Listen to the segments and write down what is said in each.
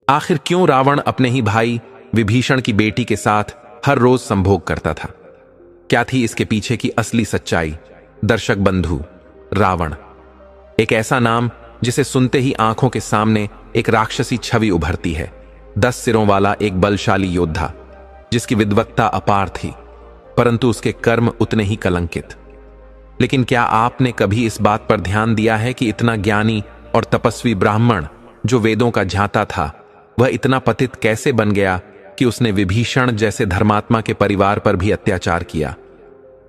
आखिर क्यों रावण अपने ही भाई विभीषण की बेटी के साथ हर रोज संभोग करता था? क्या थी इसके पीछे की असली सच्चाई? दर्शक बंधु, रावण एक ऐसा नाम जिसे सुनते ही आंखों के सामने एक राक्षसी छवि उभरती है। 10 सिरों वाला एक बलशाली योद्धा जिसकी विद्वत्ता अपार थी, परंतु उसके कर्म उतने ही कलंकित। लेकिन क्या आपने कभी इस बात पर ध्यान दिया है कि इतना ज्ञानी और तपस्वी ब्राह्मण जो वेदों का झांता था, वह इतना पतित कैसे बन गया कि उसने विभीषण जैसे धर्मात्मा के परिवार पर भी अत्याचार किया?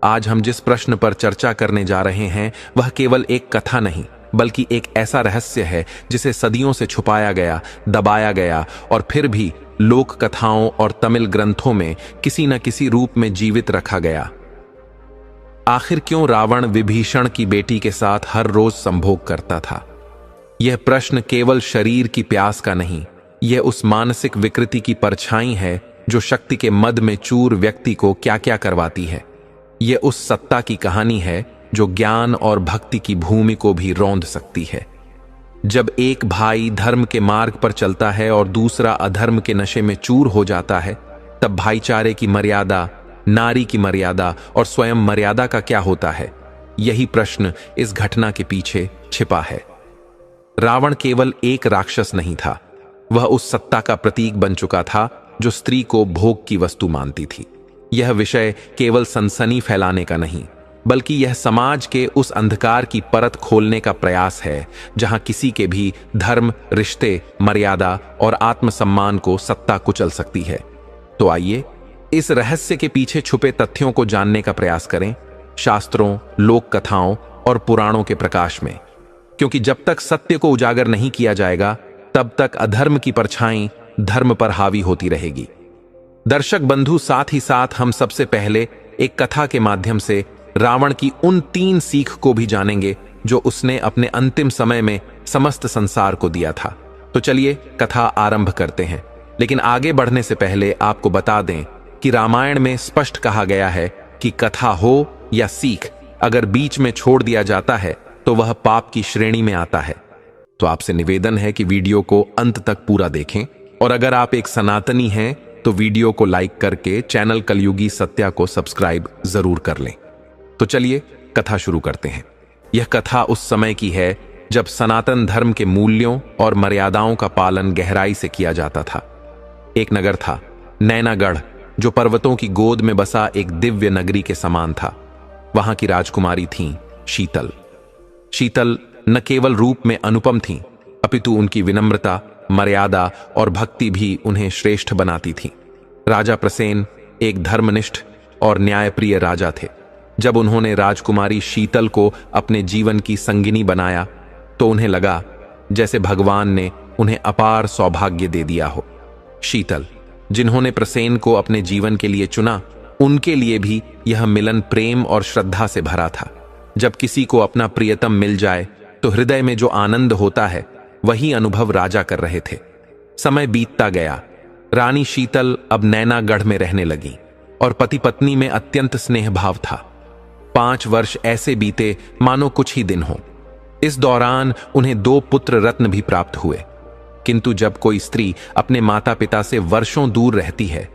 आज हम जिस प्रश्न पर चर्चा करने जा रहे हैं वह केवल एक कथा नहीं, बल्कि एक ऐसा रहस्य है जिसे सदियों से छुपाया गया, दबाया गया और फिर भी लोक कथाओं और तमिल ग्रंथों में किसी न किसी रूप में जीवित रखा गया। आखिर क्यों रावण विभीषण की बेटी के साथ हर रोज संभोग करता था? यह प्रश्न केवल शरीर की प्यास का नहीं, यह उस मानसिक विकृति की परछाई है जो शक्ति के मद में चूर व्यक्ति को क्या क्या करवाती है। यह उस सत्ता की कहानी है जो ज्ञान और भक्ति की भूमि को भी रौंद सकती है। जब एक भाई धर्म के मार्ग पर चलता है और दूसरा अधर्म के नशे में चूर हो जाता है, तब भाईचारे की मर्यादा, नारी की मर्यादा और स्वयं मर्यादा का क्या होता है? यही प्रश्न इस घटना के पीछे छिपा है। रावण केवल एक राक्षस नहीं था, वह उस सत्ता का प्रतीक बन चुका था जो स्त्री को भोग की वस्तु मानती थी। यह विषय केवल सनसनी फैलाने का नहीं, बल्कि यह समाज के उस अंधकार की परत खोलने का प्रयास है जहां किसी के भी धर्म, रिश्ते, मर्यादा और आत्मसम्मान को सत्ता कुचल सकती है। तो आइए इस रहस्य के पीछे छुपे तथ्यों को जानने का प्रयास करें, शास्त्रों, लोक कथाओं और पुराणों के प्रकाश में। क्योंकि जब तक सत्य को उजागर नहीं किया जाएगा, तब तक अधर्म की परछाई धर्म पर हावी होती रहेगी। दर्शक बंधु, साथ ही साथ हम सबसे पहले एक कथा के माध्यम से रावण की उन 3 सीख को भी जानेंगे जो उसने अपने अंतिम समय में समस्त संसार को दिया था। तो चलिए कथा आरंभ करते हैं। लेकिन आगे बढ़ने से पहले आपको बता दें कि रामायण में स्पष्ट कहा गया है कि कथा हो या सीख, अगर बीच में छोड़ दिया जाता है तो वह पाप की श्रेणी में आता है। तो आपसे निवेदन है कि वीडियो को अंत तक पूरा देखें, और अगर आप एक सनातनी हैं तो वीडियो को लाइक करके चैनल कलयुगी सत्या को सब्सक्राइब जरूर कर लें। तो चलिए कथा शुरू करते हैं। यह कथा उस समय की है जब सनातन धर्म के मूल्यों और मर्यादाओं का पालन गहराई से किया जाता था। एक नगर था, नैनागढ़, जो पर्वतों की गोद में बसा एक दिव्य नगरी के समान था। वहां की राजकुमारी थीं शीतल। शीतल न केवल रूप में अनुपम थीं, अपितु उनकी विनम्रता, मर्यादा और भक्ति भी उन्हें श्रेष्ठ बनाती थी। राजा प्रसेन एक धर्मनिष्ठ और न्यायप्रिय राजा थे। जब उन्होंने राजकुमारी शीतल को अपने जीवन की संगिनी बनाया तो उन्हें लगा जैसे भगवान ने उन्हें अपार सौभाग्य दे दिया हो। शीतल, जिन्होंने प्रसेन को अपने जीवन के लिए चुना, उनके लिए भी यह मिलन प्रेम और श्रद्धा से भरा था। जब किसी को अपना प्रियतम मिल जाए तो हृदय में जो आनंद होता है, वही अनुभव राजा कर रहे थे। समय बीतता गया। रानी शीतल अब नैनागढ़ में रहने लगी और पति पत्नी में अत्यंत स्नेह भाव था। 5 वर्ष ऐसे बीते मानो कुछ ही दिन हो। इस दौरान उन्हें 2 पुत्र रत्न भी प्राप्त हुए। किंतु जब कोई स्त्री अपने माता पिता से वर्षों दूर रहती है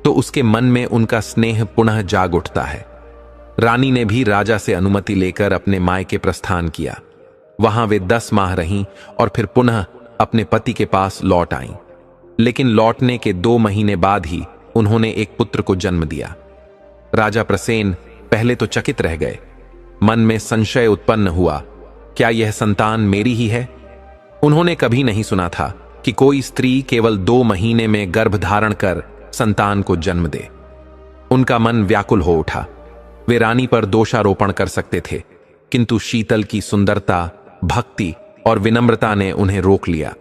तो उसके मन में उनका स्नेह पुनः जाग उठता है। रानी ने भी राजा से अनुमति लेकर अपने मायके प्रस्थान किया। वहां वे 10 माह रहीं और फिर पुनः अपने पति के पास लौट आईं। लेकिन लौटने के 2 महीने बाद ही उन्होंने एक पुत्र को जन्म दिया। राजा प्रसेन पहले तो चकित रह गए। मन में संशय उत्पन्न हुआ, क्या यह संतान मेरी ही है? उन्होंने कभी नहीं सुना था कि कोई स्त्री केवल 2 महीने में गर्भ धारण कर संतान को जन्म दे। उनका मन व्याकुल हो उठा। वे रानी पर दोषारोपण कर सकते थे, किंतु शीतल की सुंदरता, भक्ति और विनम्रता ने उन्हें रोक लिया।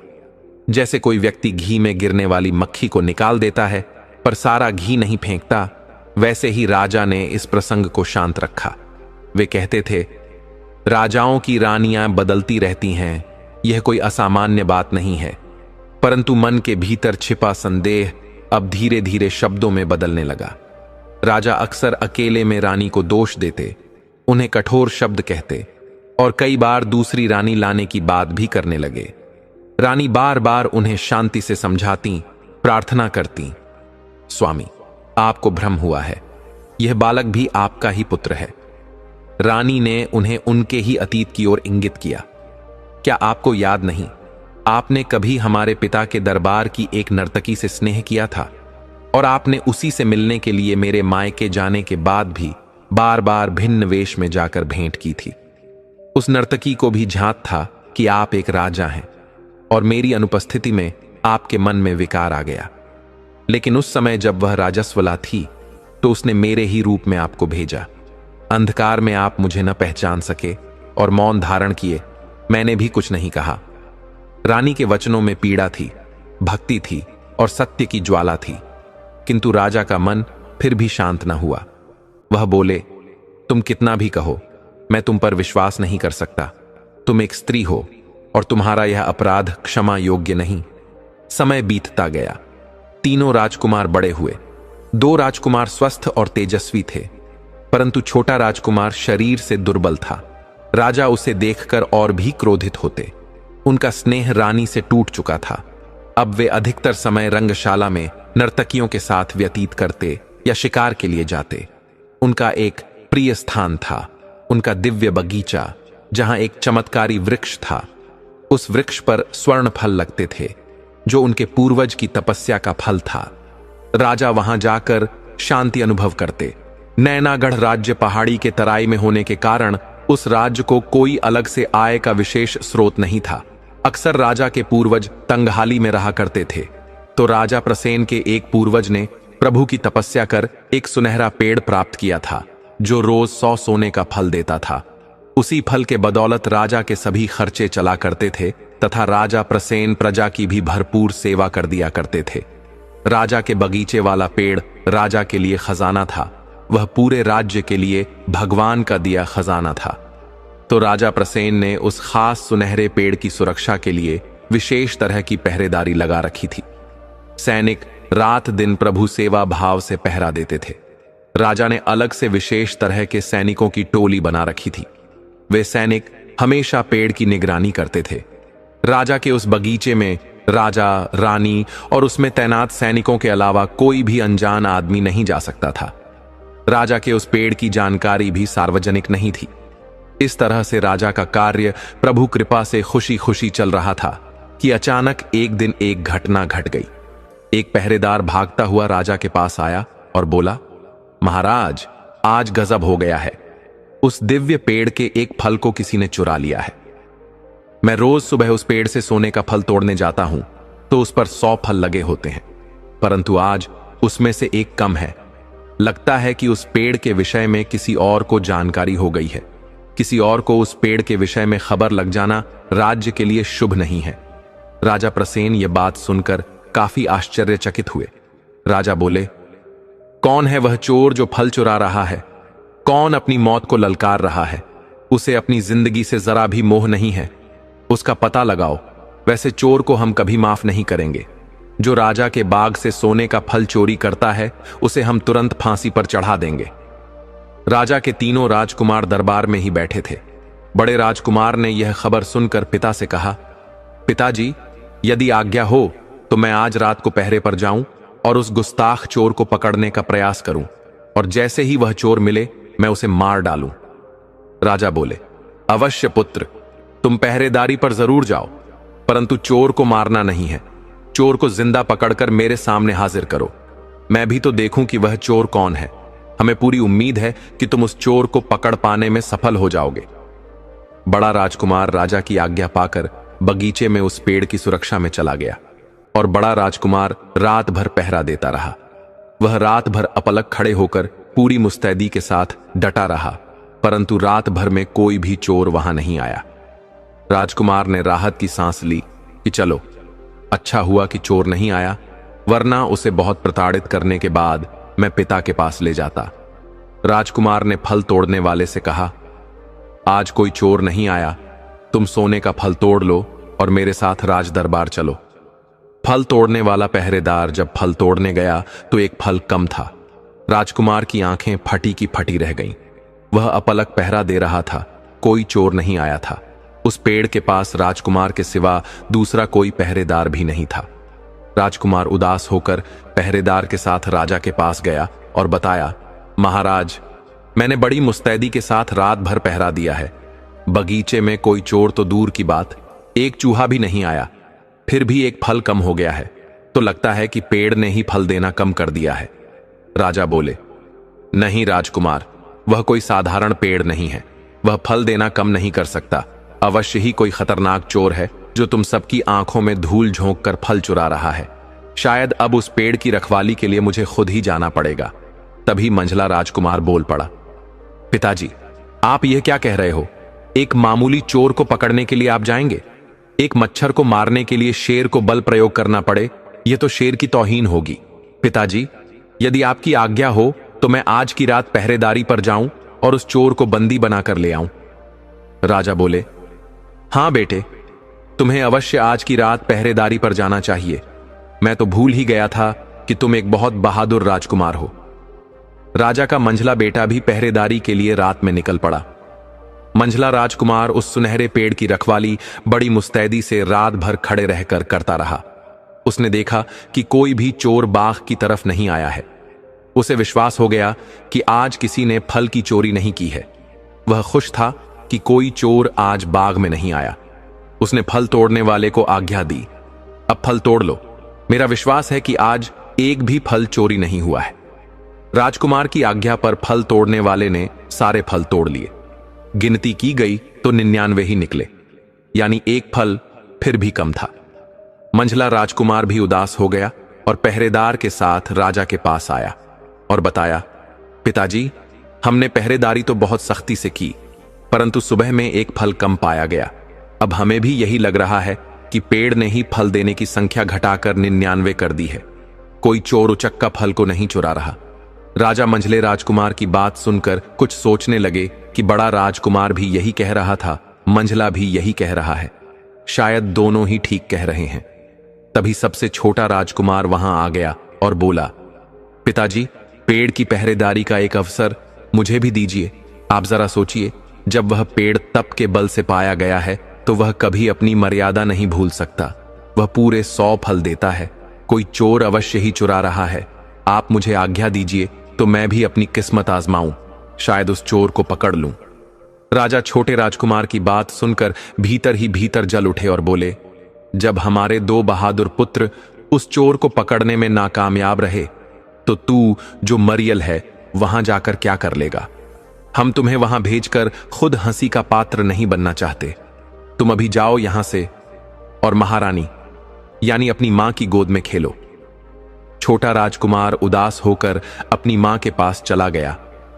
जैसे कोई व्यक्ति घी में गिरने वाली मक्खी को निकाल देता है पर सारा घी नहीं फेंकता, वैसे ही राजा ने इस प्रसंग को शांत रखा। वे कहते थे, राजाओं की रानियां बदलती रहती हैं, यह कोई असामान्य बात नहीं है। परंतु मन के भीतर छिपा संदेह अब धीरे धीरे शब्दों में बदलने लगा। राजा अक्सर अकेले में रानी को दोष देते, उन्हें कठोर शब्द कहते और कई बार दूसरी रानी लाने की बात भी करने लगे। रानी बार बार उन्हें शांति से समझाती, प्रार्थना करती। स्वामी, आपको भ्रम हुआ है, यह बालक भी आपका ही पुत्र है। रानी ने उन्हें उनके ही अतीत की ओर इंगित किया। क्या आपको याद नहीं, आपने कभी हमारे पिता के दरबार की एक नर्तकी से स्नेह किया था और आपने उसी से मिलने के लिए मेरे मायके जाने के बाद भी बार बार भिन्न वेश में जाकर भेंट की थी। उस नर्तकी को भी झांत था कि आप एक राजा हैं और मेरी अनुपस्थिति में आपके मन में विकार आ गया। लेकिन उस समय जब वह राजस्वला थी तो उसने मेरे ही रूप में आपको भेजा। अंधकार में आप मुझे न पहचान सके और मौन धारण किए। मैंने भी कुछ नहीं कहा। रानी के वचनों में पीड़ा थी, भक्ति थी और सत्य की ज्वाला थी, किंतु राजा का मन फिर भी शांत न हुआ। वह बोले, तुम कितना भी कहो, मैं तुम पर विश्वास नहीं कर सकता। तुम एक स्त्री हो और तुम्हारा यह अपराध क्षमा योग्य नहीं। समय बीतता गया। तीनों राजकुमार बड़े हुए। 2 राजकुमार स्वस्थ और तेजस्वी थे, परंतु छोटा राजकुमार शरीर से दुर्बल था। राजा उसे देखकर और भी क्रोधित होते। उनका स्नेह रानी से टूट चुका था। अब वे अधिकतर समय रंगशाला में नर्तकियों के साथ व्यतीत करते या शिकार के लिए जाते। उनका एक प्रिय स्थान था, उनका दिव्य बगीचा, जहां एक चमत्कारी वृक्ष था। उस वृक्ष पर स्वर्ण फल लगते थे, जो उनके पूर्वज की तपस्या का फल था। राजा वहां जाकर शांति अनुभव करते। नैनागढ़ राज्य पहाड़ी के तराई में होने के कारण उस राज्य को कोई अलग से आय का विशेष स्रोत नहीं था। अक्सर राजा के पूर्वज तंगहाली में रहा करते थे, तो राजा प्रसेन के एक पूर्वज ने प्रभु की तपस्या कर एक सुनहरा पेड़ प्राप्त किया था, जो रोज 100 सोने का फल देता था। उसी फल के बदौलत राजा के सभी खर्चे चला करते थे तथा राजा प्रसेन प्रजा की भी भरपूर सेवा कर दिया करते थे। राजा के बगीचे वाला पेड़ राजा के लिए खजाना था। वह पूरे राज्य के लिए भगवान का दिया खजाना था। तो राजा प्रसेन ने उस खास सुनहरे पेड़ की सुरक्षा के लिए विशेष तरह की पहरेदारी लगा रखी थी। सैनिक रात दिन प्रभु सेवा भाव से पहरा देते थे। राजा ने अलग से विशेष तरह के सैनिकों की टोली बना रखी थी। वे सैनिक हमेशा पेड़ की निगरानी करते थे। राजा के उस बगीचे में राजा, रानी और उसमें तैनात सैनिकों के अलावा कोई भी अनजान आदमी नहीं जा सकता था। राजा के उस पेड़ की जानकारी भी सार्वजनिक नहीं थी। इस तरह से राजा का कार्य प्रभु कृपा से खुशी खुशी चल रहा था कि अचानक एक दिन एक घटना घट गई। एक पहरेदार भागता हुआ राजा के पास आया और बोला, महाराज, आज गजब हो गया है। उस दिव्य पेड़ के एक फल को किसी ने चुरा लिया है। मैं रोज सुबह उस पेड़ से सोने का फल तोड़ने जाता हूं तो उस पर 100 फल लगे होते हैं, परंतु आज उसमें से एक कम है। लगता है कि उस पेड़ के विषय में किसी और को जानकारी हो गई है। किसी और को उस पेड़ के विषय में खबर लग जाना राज्य के लिए शुभ नहीं है। राजा प्रसेन यह बात सुनकर काफी आश्चर्यचकित हुए। राजा बोले, कौन है वह चोर जो फल चुरा रहा है? कौन अपनी मौत को ललकार रहा है? उसे अपनी जिंदगी से जरा भी मोह नहीं है। उसका पता लगाओ, वैसे चोर को हम कभी माफ नहीं करेंगे। जो राजा के बाग से सोने का फल चोरी करता है, उसे हम तुरंत फांसी पर चढ़ा देंगे। राजा के तीनों राजकुमार दरबार में ही बैठे थे। बड़े राजकुमार ने यह खबर सुनकर पिता से कहा, पिताजी, यदि आज्ञा हो तो मैं आज रात को पहरे पर जाऊं और उस गुस्ताख चोर को पकड़ने का प्रयास करूं, और जैसे ही वह चोर मिले मैं उसे मार डालूं। राजा बोले, अवश्य पुत्र, तुम पहरेदारी पर जरूर जाओ, परंतु चोर को मारना नहीं है। चोर को जिंदा पकड़कर मेरे सामने हाजिर करो। मैं भी तो देखूं कि वह चोर कौन है। हमें पूरी उम्मीद है कि तुम उस चोर को पकड़ पाने में सफल हो जाओगे। बड़ा राजकुमार राजा की आज्ञा पाकर बगीचे में उस पेड़ की सुरक्षा में चला गया और बड़ा राजकुमार रात भर पहरा देता रहा। वह रात भर अपलक खड़े होकर पूरी मुस्तैदी के साथ डटा रहा, परंतु रात भर में कोई भी चोर वहां नहीं आया। राजकुमार ने राहत की सांस ली कि चलो, अच्छा हुआ कि चोर नहीं आया, वरना उसे बहुत प्रताड़ित करने के बाद मैं पिता के पास ले जाता। राजकुमार ने फल तोड़ने वाले से कहा, आज कोई चोर नहीं आया, तुम सोने का फल तोड़ लो और मेरे साथ राज दरबार चलो। फल तोड़ने वाला पहरेदार जब फल तोड़ने गया तो एक फल कम था। राजकुमार की आंखें फटी की फटी रह गईं। वह अपलक पहरा दे रहा था, कोई चोर नहीं आया था। उस पेड़ के पास राजकुमार के सिवा दूसरा कोई पहरेदार भी नहीं था। राजकुमार उदास होकर पहरेदार के साथ राजा के पास गया और बताया, महाराज, मैंने बड़ी मुस्तैदी के साथ रात भर पहरा दिया है। बगीचे में कोई चोर तो दूर की बात, एक चूहा भी नहीं आया। फिर भी एक फल कम हो गया है, तो लगता है कि पेड़ ने ही फल देना कम कर दिया है। राजा बोले, नहीं राजकुमार, वह कोई साधारण पेड़ नहीं है। वह फल देना कम नहीं कर सकता। अवश्य ही कोई खतरनाक चोर है जो तुम सबकी आंखों में धूल झोंक कर फल चुरा रहा है। शायद अब उस पेड़ की रखवाली के लिए मुझे खुद ही जाना पड़ेगा। तभी मंझला राजकुमार बोल पड़ा, पिताजी, आप यह क्या कह रहे हो? एक मामूली चोर को पकड़ने के लिए आप जाएंगे? एक मच्छर को मारने के लिए शेर को बल प्रयोग करना पड़े, यह तो शेर की तौहीन होगी। पिताजी, यदि आपकी आज्ञा हो तो मैं आज की रात पहरेदारी पर जाऊं और उस चोर को बंदी बनाकर ले आऊं। राजा बोले, हां बेटे, तुम्हें अवश्य आज की रात पहरेदारी पर जाना चाहिए। मैं तो भूल ही गया था कि तुम एक बहुत बहादुर राजकुमार हो। राजा का मंझला बेटा भी पहरेदारी के लिए रात में निकल पड़ा। मंझला राजकुमार उस सुनहरे पेड़ की रखवाली बड़ी मुस्तैदी से रात भर खड़े रहकर करता रहा। उसने देखा कि कोई भी चोर बाग की तरफ नहीं आया है। उसे विश्वास हो गया कि आज किसी ने फल की चोरी नहीं की है। वह खुश था कि कोई चोर आज बाग में नहीं आया। उसने फल तोड़ने वाले को आज्ञा दी, अब फल तोड़ लो। मेरा विश्वास है कि आज एक भी फल चोरी नहीं हुआ है। राजकुमार की आज्ञा पर फल तोड़ने वाले ने सारे फल तोड़ लिए। गिनती की गई तो 99 ही निकले, यानी एक फल फिर भी कम था। मंझला राजकुमार भी उदास हो गया और पहरेदार के साथ राजा के पास आया और बताया, पिताजी, हमने पहरेदारी तो बहुत सख्ती से की, परंतु सुबह में एक फल कम पाया गया। अब हमें भी यही लग रहा है कि पेड़ ने ही फल देने की संख्या घटाकर 99 कर दी है। कोई चोर उचक्का फल को नहीं चुरा रहा। राजा मंझले राजकुमार की बात सुनकर कुछ सोचने लगे कि बड़ा राजकुमार भी यही कह रहा था, मंझला भी यही कह रहा है। शायद दोनों ही ठीक कह रहे हैं। तभी सबसे छोटा राजकुमार वहां आ गया और बोला, पिताजी, पेड़ की पहरेदारी का एक अवसर मुझे भी दीजिए। आप जरा सोचिए, जब वह पेड़ तप के बल से पाया गया है तो वह कभी अपनी मर्यादा नहीं भूल सकता। वह पूरे 100 फल देता है। कोई चोर अवश्य ही चुरा रहा है। आप मुझे आज्ञा दीजिए तो मैं भी अपनी किस्मत आजमाऊं, शायद उस चोर को पकड़ लूं। राजा छोटे राजकुमार की बात सुनकर भीतर ही भीतर जल उठे और बोले, जब हमारे 2 बहादुर पुत्र उस चोर को पकड़ने में नाकामयाब रहे, तो तू जो मरियल है वहां जाकर क्या कर लेगा? हम तुम्हें वहां भेजकर खुद हंसी का पात्र नहीं बनना चाहते। तुम अभी जाओ यहां से और महारानी यानी अपनी मां की गोद में खेलो। छोटा राजकुमार उदास होकर अपनी मां के पास चला गया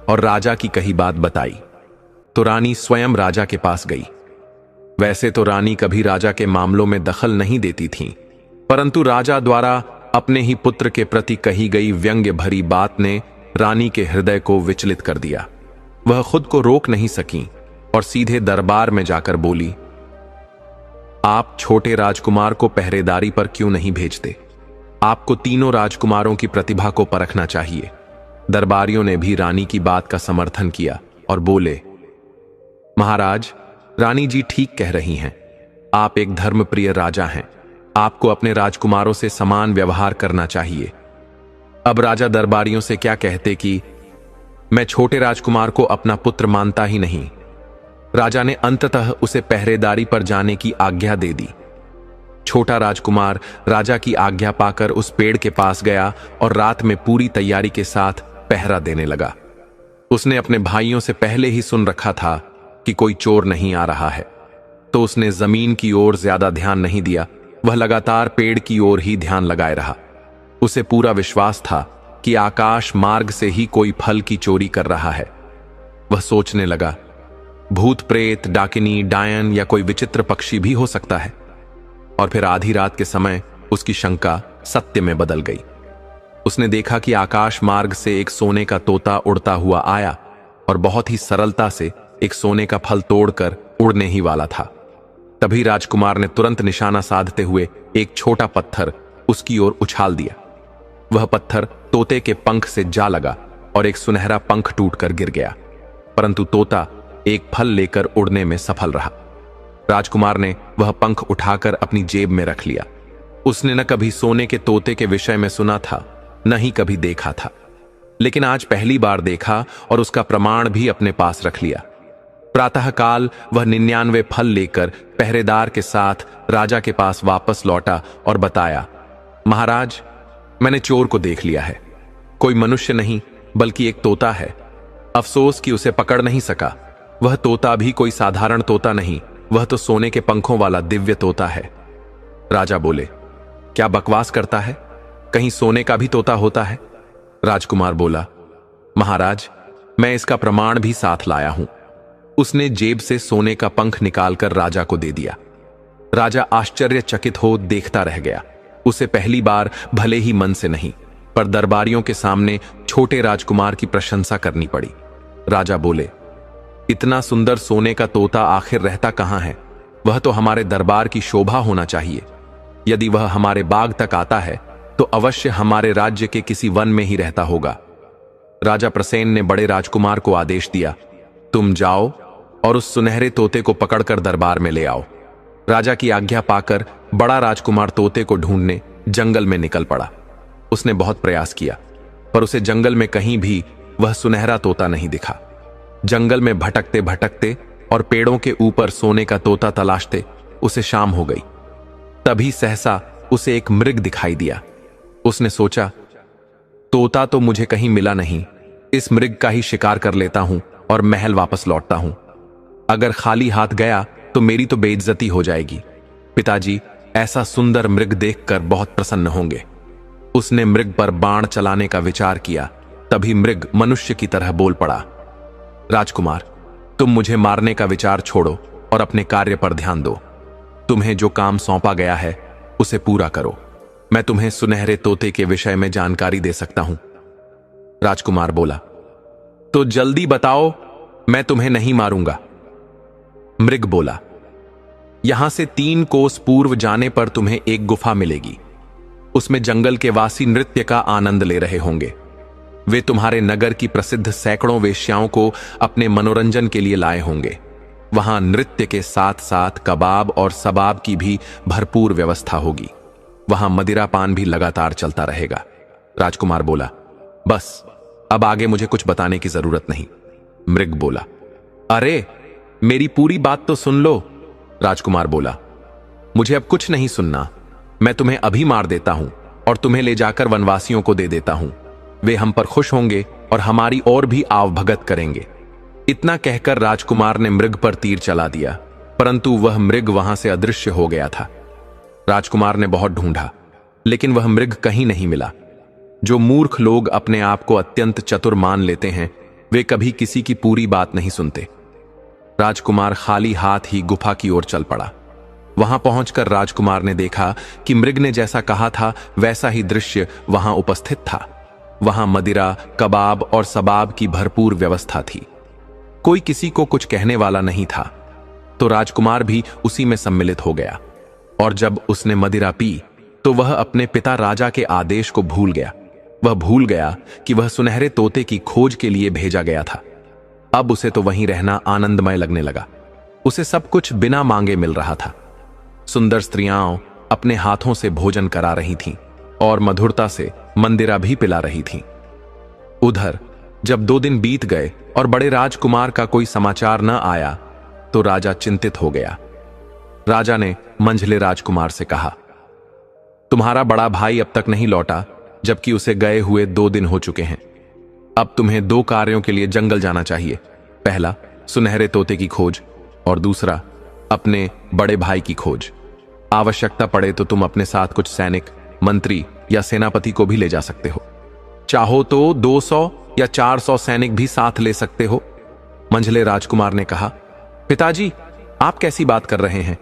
और राजा की कही बात बताई तो रानी स्वयं राजा के पास गई। वैसे तो रानी कभी राजा के मामलों में दखल नहीं देती थीं, परंतु राजा द्वारा अपने ही पुत्र के प्रति कही गई व्यंग्य भरी बात ने रानी के हृदय को विचलित कर दिया। वह खुद को रोक नहीं सकी और सीधे दरबार में जाकर बोली, आप छोटे राजकुमार को पहरेदारी पर क्यों नहीं भेजते? आपको तीनों राजकुमारों की प्रतिभा को परखना चाहिए। दरबारियों ने भी रानी की बात का समर्थन किया और बोले, महाराज, रानी जी ठीक कह रही हैं। आप एक धर्मप्रिय राजा हैं। आपको अपने राजकुमारों से समान व्यवहार करना चाहिए। अब राजा दरबारियों से क्या कहते कि मैं छोटे राजकुमार को अपना पुत्र मानता ही नहीं। राजा ने अंततः उसे पहरेदारी पर जाने की आज्ञा दे दी। छोटा राजकुमार राजा की आज्ञा पाकर उस पेड़ के पास गया और रात में पूरी तैयारी के साथ पहरा देने लगा। उसने अपने भाइयों से पहले ही सुन रखा था कि कोई चोर नहीं आ रहा है, तो उसने जमीन की ओर ज्यादा ध्यान नहीं दिया। वह लगातार पेड़ की ओर ही ध्यान लगाए रहा। उसे पूरा विश्वास था कि आकाश मार्ग से ही कोई फल की चोरी कर रहा है। वह सोचने लगा, भूत प्रेत, डाकिनी, डायन या कोई विचित्र पक्षी भी हो सकता है। और फिर आधी रात के समय उसकी शंका सत्य में बदल गई। उसने देखा कि आकाश मार्ग से एक सोने का तोता उड़ता हुआ आया और बहुत ही सरलता से एक सोने का फल तोड़कर उड़ने ही वाला था। तभी राजकुमार ने तुरंत निशाना साधते हुए एक छोटा पत्थर उसकी ओर उछाल दिया। वह पत्थर तोते के पंख से जा लगा और एक सुनहरा पंख टूटकर गिर गया, परंतु तोता एक फल लेकर उड़ने में सफल रहा। राजकुमार ने वह पंख उठाकर अपनी जेब में रख लिया। उसने न कभी सोने के तोते के विषय में सुना था, न ही कभी देखा था, लेकिन आज पहली बार देखा और उसका प्रमाण भी अपने पास रख लिया। प्रातःकाल वह 99 फल लेकर पहरेदार के साथ राजा के पास वापस लौटा और बताया, महाराज, मैंने चोर को देख लिया है। कोई मनुष्य नहीं बल्कि एक तोता है। अफसोस कि उसे पकड़ नहीं सका। वह तोता भी कोई साधारण तोता नहीं, वह तो सोने के पंखों वाला दिव्य तोता है। राजा बोले, क्या बकवास करता है? कहीं सोने का भी तोता होता है? राजकुमार बोला, महाराज, मैं इसका प्रमाण भी साथ लाया हूं। उसने जेब से सोने का पंख निकालकर राजा को दे दिया। राजा आश्चर्यचकित हो देखता रह गया। उसे पहली बार भले ही मन से नहीं, पर दरबारियों के सामने छोटे राजकुमार की प्रशंसा करनी पड़ी। राजा बोले, इतना सुंदर सोने का तोता आखिर रहता कहां है? वह तो हमारे दरबार की शोभा होना चाहिए। यदि वह हमारे बाग तक आता है तो अवश्य हमारे राज्य के किसी वन में ही रहता होगा। राजा प्रसेन ने बड़े राजकुमार को आदेश दिया, तुम जाओ और उस सुनहरे तोते को पकड़कर दरबार में ले आओ। राजा की आज्ञा पाकर बड़ा राजकुमार तोते को ढूंढने जंगल में निकल पड़ा। उसने बहुत प्रयास किया, पर उसे जंगल में कहीं भी वह सुनहरा तोता नहीं दिखा। जंगल में भटकते भटकते और पेड़ों के ऊपर सोने का तोता तलाशते उसे शाम हो गई। तभी सहसा उसे एक मृग दिखाई दिया। उसने सोचा, तोता तो मुझे कहीं मिला नहीं, इस मृग का ही शिकार कर लेता हूं और महल वापस लौटता हूं। अगर खाली हाथ गया तो मेरी तो बेइज्जती हो जाएगी। पिताजी ऐसा सुंदर मृग देखकर बहुत प्रसन्न होंगे। उसने मृग पर बाण चलाने का विचार किया। तभी मृग मनुष्य की तरह बोल पड़ा, राजकुमार, तुम मुझे मारने का विचार छोड़ो और अपने कार्य पर ध्यान दो। तुम्हें जो काम सौंपा गया है उसे पूरा करो। मैं तुम्हें सुनहरे तोते के विषय में जानकारी दे सकता हूं। राजकुमार बोला, तो जल्दी बताओ, मैं तुम्हें नहीं मारूंगा। मृग बोला, यहां से 3 कोस पूर्व जाने पर तुम्हें एक गुफा मिलेगी। उसमें जंगल के वासी नृत्य का आनंद ले रहे होंगे। वे तुम्हारे नगर की प्रसिद्ध सैकड़ों वेश्याओं को अपने मनोरंजन के लिए लाए होंगे। वहां नृत्य के साथ साथ कबाब और सबाब की भी भरपूर व्यवस्था होगी। वहां मदिरा पान भी लगातार चलता रहेगा। राजकुमार बोला, बस अब आगे मुझे कुछ बताने की जरूरत नहीं। मृग बोला, अरे मेरी पूरी बात तो सुन लो। राजकुमार बोला, मुझे अब कुछ नहीं सुनना। मैं तुम्हें अभी मार देता हूं और तुम्हें ले जाकर वनवासियों को दे देता हूं। वे हम पर खुश होंगे और हमारी और भी आवभगत करेंगे। इतना कहकर राजकुमार ने मृग पर तीर चला दिया, परंतु वह मृग वहां से अदृश्य हो गया था। राजकुमार ने बहुत ढूंढा, लेकिन वह मृग कहीं नहीं मिला। जो मूर्ख लोग अपने आप को अत्यंत चतुर मान लेते हैं, वे कभी किसी की पूरी बात नहीं सुनते। राजकुमार खाली हाथ ही गुफा की ओर चल पड़ा। वहां पहुंचकर राजकुमार ने देखा कि मृग ने जैसा कहा था वैसा ही दृश्य वहां उपस्थित था। वहां मदिरा, कबाब और सबाब की भरपूर व्यवस्था थी। कोई किसी को कुछ कहने वाला नहीं था, तो राजकुमार भी उसी में सम्मिलित हो गया। और जब उसने मदिरा पी तो वह अपने पिता राजा के आदेश को भूल गया। वह भूल गया कि वह सुनहरे तोते की खोज के लिए भेजा गया था। अब उसे तो वहीं रहना आनंदमय लगने लगा। उसे सब कुछ बिना मांगे मिल रहा था। सुंदर स्त्रियां अपने हाथों से भोजन करा रही थीं और मधुरता से मंदिरा भी पिला रही थीं। उधर जब 2 दिन बीत गए और बड़े राजकुमार का कोई समाचार न आया तो राजा चिंतित हो गया। राजा ने मंझले राजकुमार से कहा, तुम्हारा बड़ा भाई अब तक नहीं लौटा, जबकि उसे गए हुए 2 दिन हो चुके हैं। अब तुम्हें 2 कार्यों के लिए जंगल जाना चाहिए। पहला, सुनहरे तोते की खोज, और दूसरा, अपने बड़े भाई की खोज। आवश्यकता पड़े तो तुम अपने साथ कुछ सैनिक, मंत्री या सेनापति को भी ले जा सकते हो। चाहो तो 200 या 400 सैनिक भी साथ ले सकते हो। मंझले राजकुमार ने कहा, पिताजी, आप कैसी बात कर रहे हैं?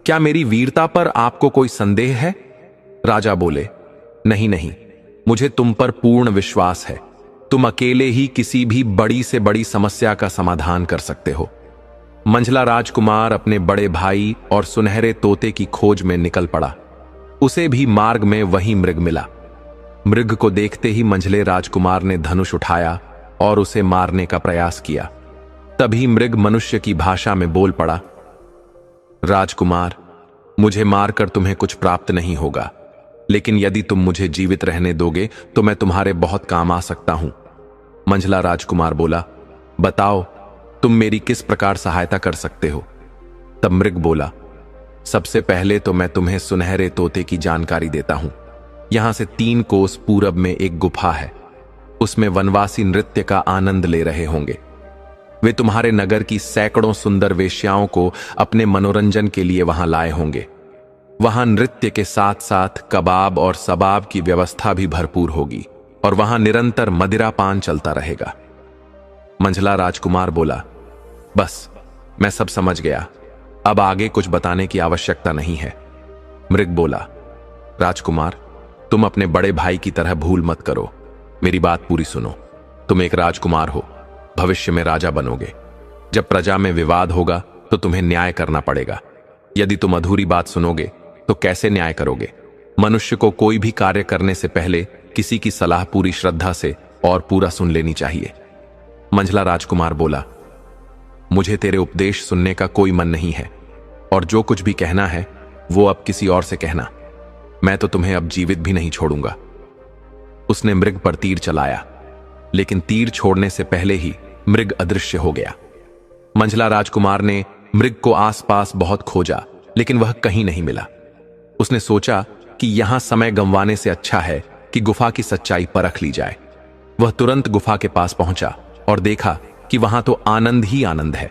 क्या मेरी वीरता पर आपको कोई संदेह है? राजा बोले, नहीं नहीं, मुझे तुम पर पूर्ण विश्वास है। तुम अकेले ही किसी भी बड़ी से बड़ी समस्या का समाधान कर सकते हो। मंझला राजकुमार अपने बड़े भाई और सुनहरे तोते की खोज में निकल पड़ा। उसे भी मार्ग में वही मृग मिला। मृग को देखते ही मंझले राजकुमार ने धनुष उठाया और उसे मारने का प्रयास किया। तभी मृग मनुष्य की भाषा में बोल पड़ा, राजकुमार, मुझे मारकर तुम्हें कुछ प्राप्त नहीं होगा, लेकिन यदि तुम मुझे जीवित रहने दोगे तो मैं तुम्हारे बहुत काम आ सकता हूं। मंझला राजकुमार बोला, बताओ तुम मेरी किस प्रकार सहायता कर सकते हो। तब मृग बोला, सबसे पहले तो मैं तुम्हें सुनहरे तोते की जानकारी देता हूं। यहां से 3 कोस पूरब में एक गुफा है, उसमें वनवासी नृत्य का आनंद ले रहे होंगे। वे तुम्हारे नगर की सैकड़ों सुंदर वेश्याओं को अपने मनोरंजन के लिए वहां लाए होंगे। वहां नृत्य के साथ साथ कबाब और सबाब की व्यवस्था भी भरपूर होगी और वहां निरंतर मदिरा पान चलता रहेगा। मंझला राजकुमार बोला, बस मैं सब समझ गया, अब आगे कुछ बताने की आवश्यकता नहीं है। मृग बोला, राजकुमार, तुम अपने बड़े भाई की तरह भूल मत करो, मेरी बात पूरी सुनो। तुम एक राजकुमार हो, भविष्य में राजा बनोगे। जब प्रजा में विवाद होगा तो तुम्हें न्याय करना पड़ेगा। यदि तुम अधूरी बात सुनोगे तो कैसे न्याय करोगे। मनुष्य को कोई भी कार्य करने से पहले किसी की सलाह पूरी श्रद्धा से और पूरा सुन लेनी चाहिए। मंझला राजकुमार बोला, मुझे तेरे उपदेश सुनने का कोई मन नहीं है, और जो कुछ भी कहना है वो अब किसी और से कहना। मैं तो तुम्हें अब जीवित भी नहीं छोड़ूंगा। उसने मृग पर तीर चलाया, लेकिन तीर छोड़ने से पहले ही मृग अदृश्य हो गया। मंझला राजकुमार ने मृग को आसपास बहुत खोजा, लेकिन वह कहीं नहीं मिला। उसने सोचा कि यहां समय गंवाने से अच्छा है कि गुफा की सच्चाई परख ली जाए। वह तुरंत गुफा के पास पहुंचा और देखा कि वहां तो आनंद ही आनंद है।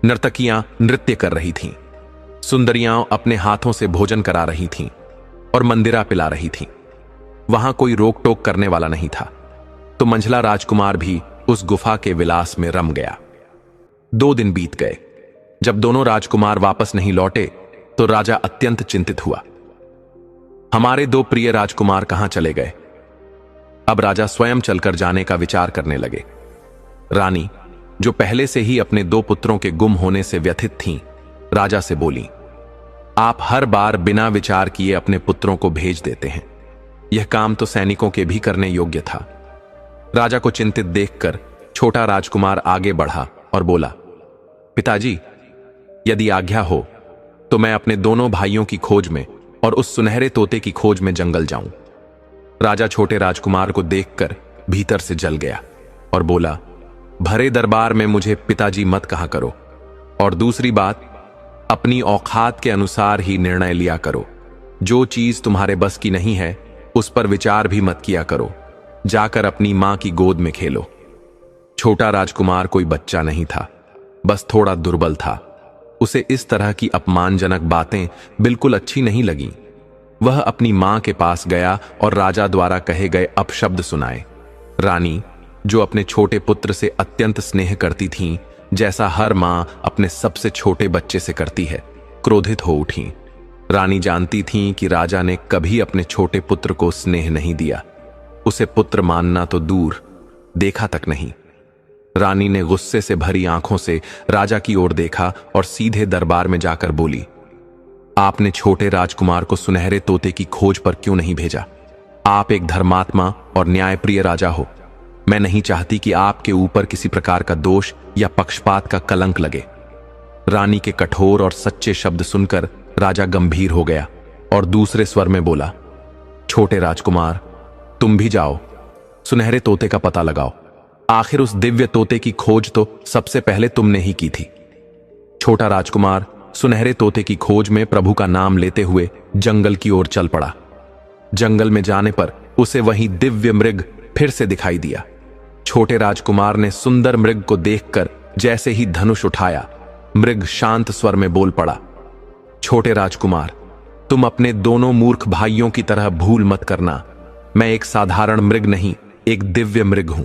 नर्तकियां नृत्य कर रही थीं, सुंदरियां अपने हाथों से भोजन करा रही थीं और मंदिरा पिला रही थीं। वहां कोई रोक टोक करने वाला नहीं था। तो मंझला राजकुमार भी उस गुफा के विलास में रम गया। 2 दिन बीत गए। जब दोनों राजकुमार वापस नहीं लौटे तो राजा अत्यंत चिंतित हुआ। हमारे 2 प्रिय राजकुमार कहां चले गए। अब राजा स्वयं चलकर जाने का विचार करने लगे। रानी, जो पहले से ही अपने 2 पुत्रों के गुम होने से व्यथित थीं, राजा से बोली, आप हर बार बिना विचार किए अपने पुत्रों को भेज देते हैं। यह काम तो सैनिकों के भी करने योग्य था। राजा को चिंतित देखकर छोटा राजकुमार आगे बढ़ा और बोला, पिताजी, यदि आज्ञा हो तो मैं अपने दोनों भाइयों की खोज में और उस सुनहरे तोते की खोज में जंगल जाऊं। राजा छोटे राजकुमार को देखकर भीतर से जल गया और बोला, भरे दरबार में मुझे पिताजी मत कहा करो, और दूसरी बात, अपनी औकात के अनुसार ही निर्णय लिया करो। जो चीज तुम्हारे बस की नहीं है उस पर विचार भी मत किया करो। जाकर अपनी मां की गोद में खेलो। छोटा राजकुमार कोई बच्चा नहीं था, बस थोड़ा दुर्बल था। उसे इस तरह की अपमानजनक बातें बिल्कुल अच्छी नहीं लगीं। वह अपनी मां के पास गया और राजा द्वारा कहे गए अपशब्द सुनाए। रानी, जो अपने छोटे पुत्र से अत्यंत स्नेह करती थीं, जैसा हर मां अपने सबसे छोटे बच्चे से करती है, क्रोधित हो उठीं। रानी जानती थीं कि राजा ने कभी अपने छोटे पुत्र को स्नेह नहीं दिया। उसे पुत्र मानना तो दूर, देखा तक नहीं। रानी ने गुस्से से भरी आंखों से राजा की ओर देखा और सीधे दरबार में जाकर बोली, आपने छोटे राजकुमार को सुनहरे तोते की खोज पर क्यों नहीं भेजा। आप एक धर्मात्मा और न्यायप्रिय राजा हो। मैं नहीं चाहती कि आपके ऊपर किसी प्रकार का दोष या पक्षपात का कलंक लगे। रानी के कठोर और सच्चे शब्द सुनकर राजा गंभीर हो गया और दूसरे स्वर में बोला, छोटे राजकुमार, तुम भी जाओ, सुनहरे तोते का पता लगाओ। आखिर उस दिव्य तोते की खोज तो सबसे पहले तुमने ही की थी। छोटा राजकुमार सुनहरे तोते की खोज में प्रभु का नाम लेते हुए जंगल की ओर चल पड़ा। जंगल में जाने पर उसे वही दिव्य मृग फिर से दिखाई दिया। छोटे राजकुमार ने सुंदर मृग को देखकर जैसे ही धनुष उठाया, मृग शांत स्वर में बोल पड़ा, छोटे राजकुमार, तुम अपने दोनों मूर्ख भाइयों की तरह भूल मत करना। मैं एक साधारण मृग नहीं, एक दिव्य मृग हूं,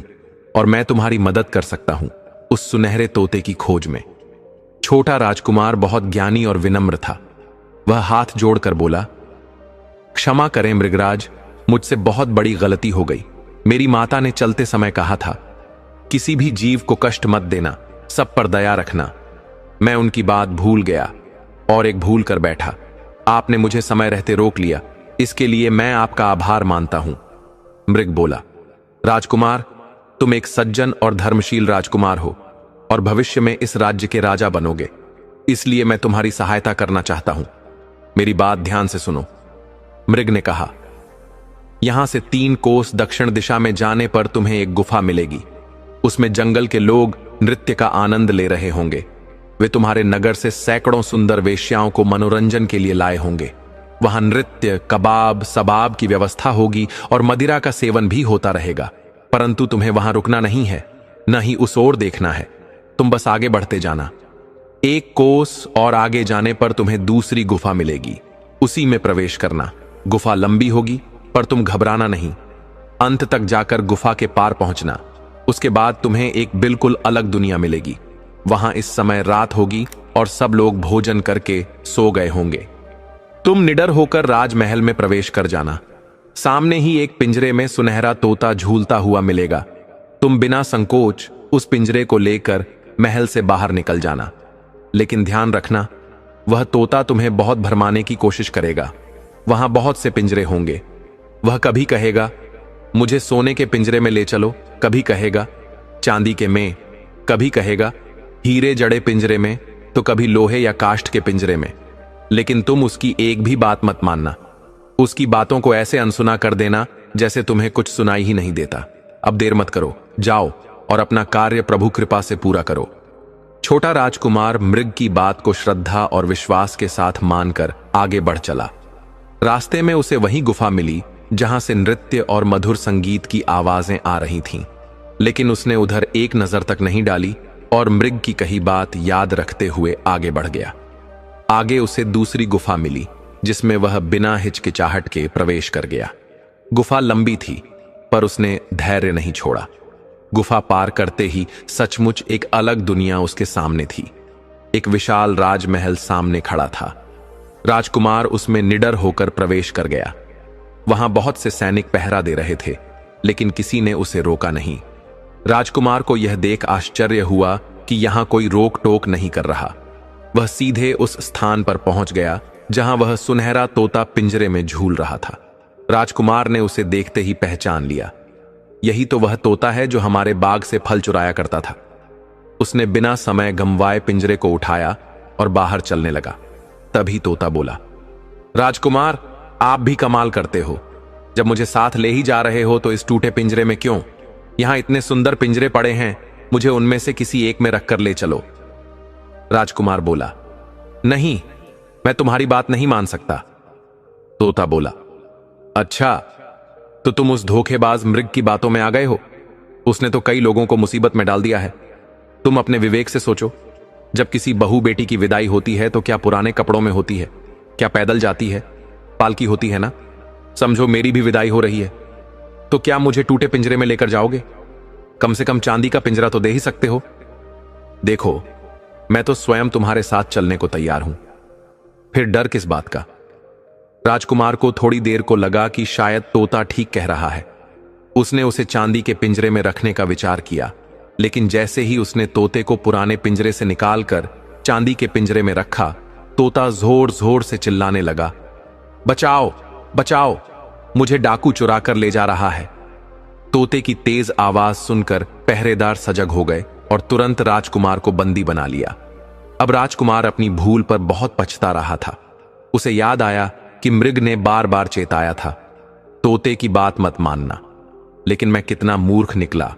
और मैं तुम्हारी मदद कर सकता हूं उस सुनहरे तोते की खोज में। छोटा राजकुमार बहुत ज्ञानी और विनम्र था। वह हाथ जोड़कर बोला, क्षमा करें मृगराज, मुझसे बहुत बड़ी गलती हो गई। मेरी माता ने चलते समय कहा था, किसी भी जीव को कष्ट मत देना, सब पर दया रखना। मैं उनकी बात भूल गया और एक भूल कर बैठा। आपने मुझे समय रहते रोक लिया, इसके लिए मैं आपका आभार मानता हूं। मृग बोला, राजकुमार, तुम एक सज्जन और धर्मशील राजकुमार हो और भविष्य में इस राज्य के राजा बनोगे। इसलिए मैं तुम्हारी सहायता करना चाहता हूं। मेरी बात ध्यान से सुनो। मृग ने कहा, यहां से 3 कोस दक्षिण दिशा में जाने पर तुम्हें एक गुफा मिलेगी। उसमें जंगल के लोग नृत्य का आनंद ले रहे होंगे। वे तुम्हारे नगर से सैकड़ों सुंदर वेश्याओं को मनोरंजन के लिए लाए होंगे। वहां नृत्य, कबाब, सबाब की व्यवस्था होगी और मदिरा का सेवन भी होता रहेगा। परंतु तुम्हें वहां रुकना नहीं है, न ही उस ओर देखना है। तुम बस आगे बढ़ते जाना। 1 कोस और आगे जाने पर तुम्हें दूसरी गुफा मिलेगी। उसी में प्रवेश करना। गुफा लंबी होगी, पर तुम घबराना नहीं। अंत तक जाकर गुफा के पार पहुंचना। उसके बाद तुम्हें एक बिल्कुल अलग दुनिया मिलेगी। वहां इस समय रात होगी और सब लोग भोजन करके सो गए होंगे। तुम निडर होकर राजमहल में प्रवेश कर जाना। सामने ही एक पिंजरे में सुनहरा तोता झूलता हुआ मिलेगा। तुम बिना संकोच उस पिंजरे को लेकर महल से बाहर निकल जाना। लेकिन ध्यान रखना, वह तोता तुम्हें बहुत भरमाने की कोशिश करेगा। वहां बहुत से पिंजरे होंगे। वह कभी कहेगा, मुझे सोने के पिंजरे में ले चलो, कभी कहेगा चांदी के में, कभी कहेगा हीरे जड़े पिंजरे में, तो कभी लोहे या काष्ठ के पिंजरे में। लेकिन तुम उसकी एक भी बात मत मानना। उसकी बातों को ऐसे अनसुना कर देना जैसे तुम्हें कुछ सुनाई ही नहीं देता। अब देर मत करो, जाओ और अपना कार्य प्रभु कृपा से पूरा करो। छोटा राजकुमार मृग की बात को श्रद्धा और विश्वास के साथ मानकर आगे बढ़ चला। रास्ते में उसे वही गुफा मिली जहां से नृत्य और मधुर संगीत की आवाजें आ रही थीं। लेकिन उसने उधर एक नजर तक नहीं डाली और मृग की कही बात याद रखते हुए आगे बढ़ गया। आगे उसे दूसरी गुफा मिली जिसमें वह बिना हिचकिचाहट के प्रवेश कर गया। गुफा लंबी थी, पर उसने धैर्य नहीं छोड़ा। गुफा पार करते ही सचमुच एक अलग दुनिया उसके सामने थी। एक विशाल राजमहल सामने खड़ा था। राजकुमार उसमें निडर होकर प्रवेश कर गया। वहां बहुत से सैनिक पहरा दे रहे थे, लेकिन किसी ने उसे रोका नहीं। राजकुमार को यह देख आश्चर्य हुआ कि यहां कोई रोक टोक नहीं कर रहा। वह सीधे उस स्थान पर पहुंच गया जहां वह सुनहरा तोता पिंजरे में झूल रहा था। राजकुमार ने उसे देखते ही पहचान लिया। यही तो वह तोता है जो हमारे बाग से फल चुराया करता था। उसने बिना समय गंवाए पिंजरे को उठाया और बाहर चलने लगा। तभी तोता बोला, राजकुमार, आप भी कमाल करते हो। जब मुझे साथ ले ही जा रहे हो तो इस टूटे पिंजरे में क्यों? यहां इतने सुंदर पिंजरे पड़े हैं, मुझे उनमें से किसी एक में रखकर ले चलो। राजकुमार बोला, नहीं, मैं तुम्हारी बात नहीं मान सकता। तोता बोला, अच्छा, तो तुम उस धोखेबाज मृग की बातों में आ गए हो। उसने तो कई लोगों को मुसीबत में डाल दिया है। तुम अपने विवेक से सोचो। जब किसी बहू बेटी की विदाई होती है तो क्या पुराने कपड़ों में होती है? क्या पैदल जाती है? पालकी होती है ना? समझो मेरी भी विदाई हो रही है, तो क्या मुझे टूटे पिंजरे में लेकर जाओगे? कम से कम चांदी का पिंजरा तो दे ही सकते हो। देखो, मैं तो स्वयं तुम्हारे साथ चलने को तैयार हूं। फिर डर किस बात का? राजकुमार को थोड़ी देर को लगा कि शायद तोता ठीक कह रहा है। उसने उसे चांदी के पिंजरे में रखने का विचार किया, लेकिन जैसे ही उसने तोते को पुराने पिंजरे से निकालकर चांदी के पिंजरे में रखा, तोता जोर जोर से चिल्लाने लगा, बचाओ, बचाओ, मुझे डाकू चुरा कर ले जा रहा है। तोते की तेज आवाज सुनकर पहरेदार सजग हो गए और तुरंत राजकुमार को बंदी बना लिया। अब राजकुमार अपनी भूल पर बहुत पछता रहा था। उसे याद आया कि मृग ने बार बार चेताया था, तोते की बात मत मानना। लेकिन मैं कितना मूर्ख निकला,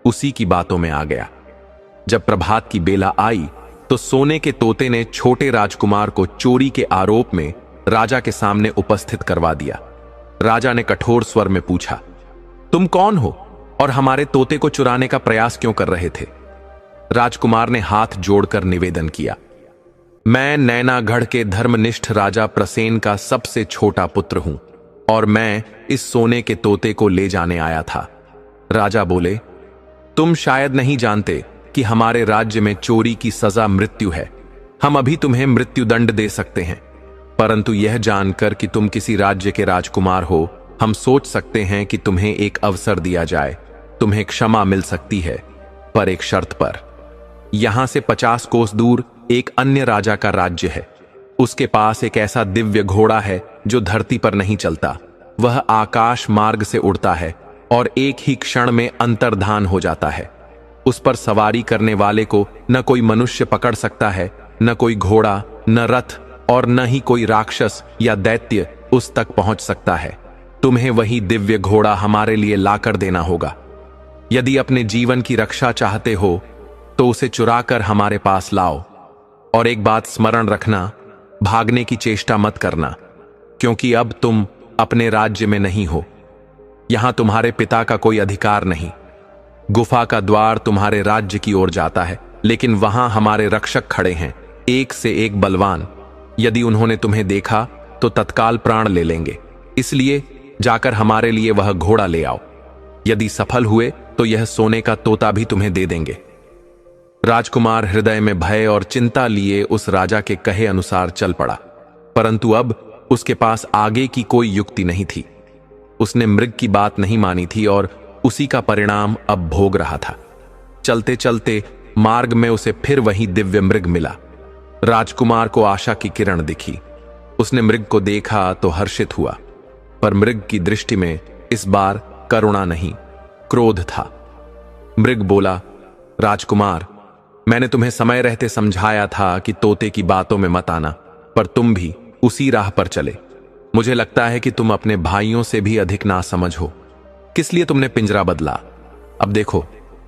उसी की बातों में आ गया। जब प्रभात की बेला आई तो सोने के तोते ने छोटे राजकुमार को चोरी के आरोप में राजा के सामने उपस्थित करवा दिया। राजा ने कठोर स्वर में पूछा, तुम कौन हो और हमारे तोते को चुराने का प्रयास क्यों कर रहे थे? राजकुमार ने हाथ जोड़कर निवेदन किया, मैं नैनागढ़ के धर्मनिष्ठ राजा प्रसेन का सबसे छोटा पुत्र हूं और मैं इस सोने के तोते को ले जाने आया था। राजा बोले, तुम शायद नहीं जानते कि हमारे राज्य में चोरी की सजा मृत्यु है। हम अभी तुम्हें मृत्युदंड दे सकते हैं, परंतु यह जानकर कि तुम किसी राज्य के राजकुमार हो, हम सोच सकते हैं कि तुम्हें एक अवसर दिया जाए। तुम्हें क्षमा मिल सकती है, पर एक शर्त पर। यहां से 50 कोस दूर एक अन्य राजा का राज्य है। उसके पास एक ऐसा दिव्य घोड़ा है जो धरती पर नहीं चलता। वह आकाश मार्ग से उड़ता है और एक ही क्षण में अंतर्धान हो जाता है। उस पर सवारी करने वाले को न कोई मनुष्य पकड़ सकता है न कोई घोड़ा, न रथ और न ही कोई राक्षस या दैत्य उस तक पहुंच सकता है। तुम्हें वही दिव्य घोड़ा हमारे लिए लाकर देना होगा। यदि अपने जीवन की रक्षा चाहते हो तो उसे चुराकर हमारे पास लाओ। और एक बात स्मरण रखना, भागने की चेष्टा मत करना, क्योंकि अब तुम अपने राज्य में नहीं हो। यहां तुम्हारे पिता का कोई अधिकार नहीं। गुफा का द्वार तुम्हारे राज्य की ओर जाता है, लेकिन वहां हमारे रक्षक खड़े हैं, एक से एक बलवान। यदि उन्होंने तुम्हें देखा तो तत्काल प्राण ले लेंगे। इसलिए जाकर हमारे लिए वह घोड़ा ले आओ। यदि सफल हुए तो यह सोने का तोता भी तुम्हें दे देंगे। राजकुमार हृदय में भय और चिंता लिए उस राजा के कहे अनुसार चल पड़ा, परंतु अब उसके पास आगे की कोई युक्ति नहीं थी। उसने मृग की बात नहीं मानी थी और उसी का परिणाम अब भोग रहा था। चलते चलते मार्ग में उसे फिर वही दिव्य मृग मिला। राजकुमार को आशा की किरण दिखी। उसने मृग को देखा तो हर्षित हुआ, पर मृग की दृष्टि में इस बार करुणा नहीं, क्रोध था। मृग बोला, राजकुमार, मैंने तुम्हें समय रहते समझाया था कि तोते की बातों में मत आना, पर तुम भी उसी राह पर चले। मुझे लगता है कि तुम अपने भाइयों से भी अधिक नासमझ हो। किस लिए तुमने पिंजरा बदला? अब देखो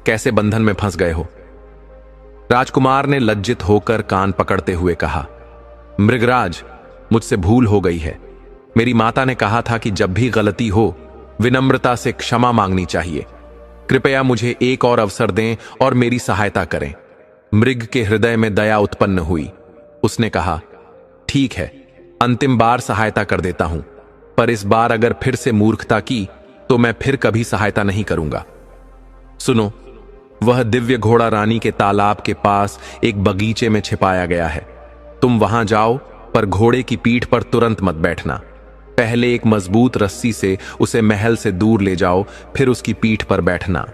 कैसे बंधन में फंस गए हो। राजकुमार ने लज्जित होकर कान पकड़ते हुए कहा, मृगराज, मुझसे भूल हो गई है। मेरी माता ने कहा था कि जब भी गलती हो विनम्रता से क्षमा मांगनी चाहिए। कृपया मुझे एक और अवसर दें और मेरी सहायता करें। मृग के हृदय में दया उत्पन्न हुई। उसने कहा, ठीक है, अंतिम बार सहायता कर देता हूं, पर इस बार अगर फिर से मूर्खता की तो मैं फिर कभी सहायता नहीं करूंगा। सुनो, वह दिव्य घोड़ा रानी के तालाब के पास एक बगीचे में छिपाया गया है। तुम वहां जाओ, पर घोड़े की पीठ पर तुरंत मत बैठना। पहले एक मजबूत रस्सी से उसे महल से दूर ले जाओ, फिर उसकी पीठ पर बैठना।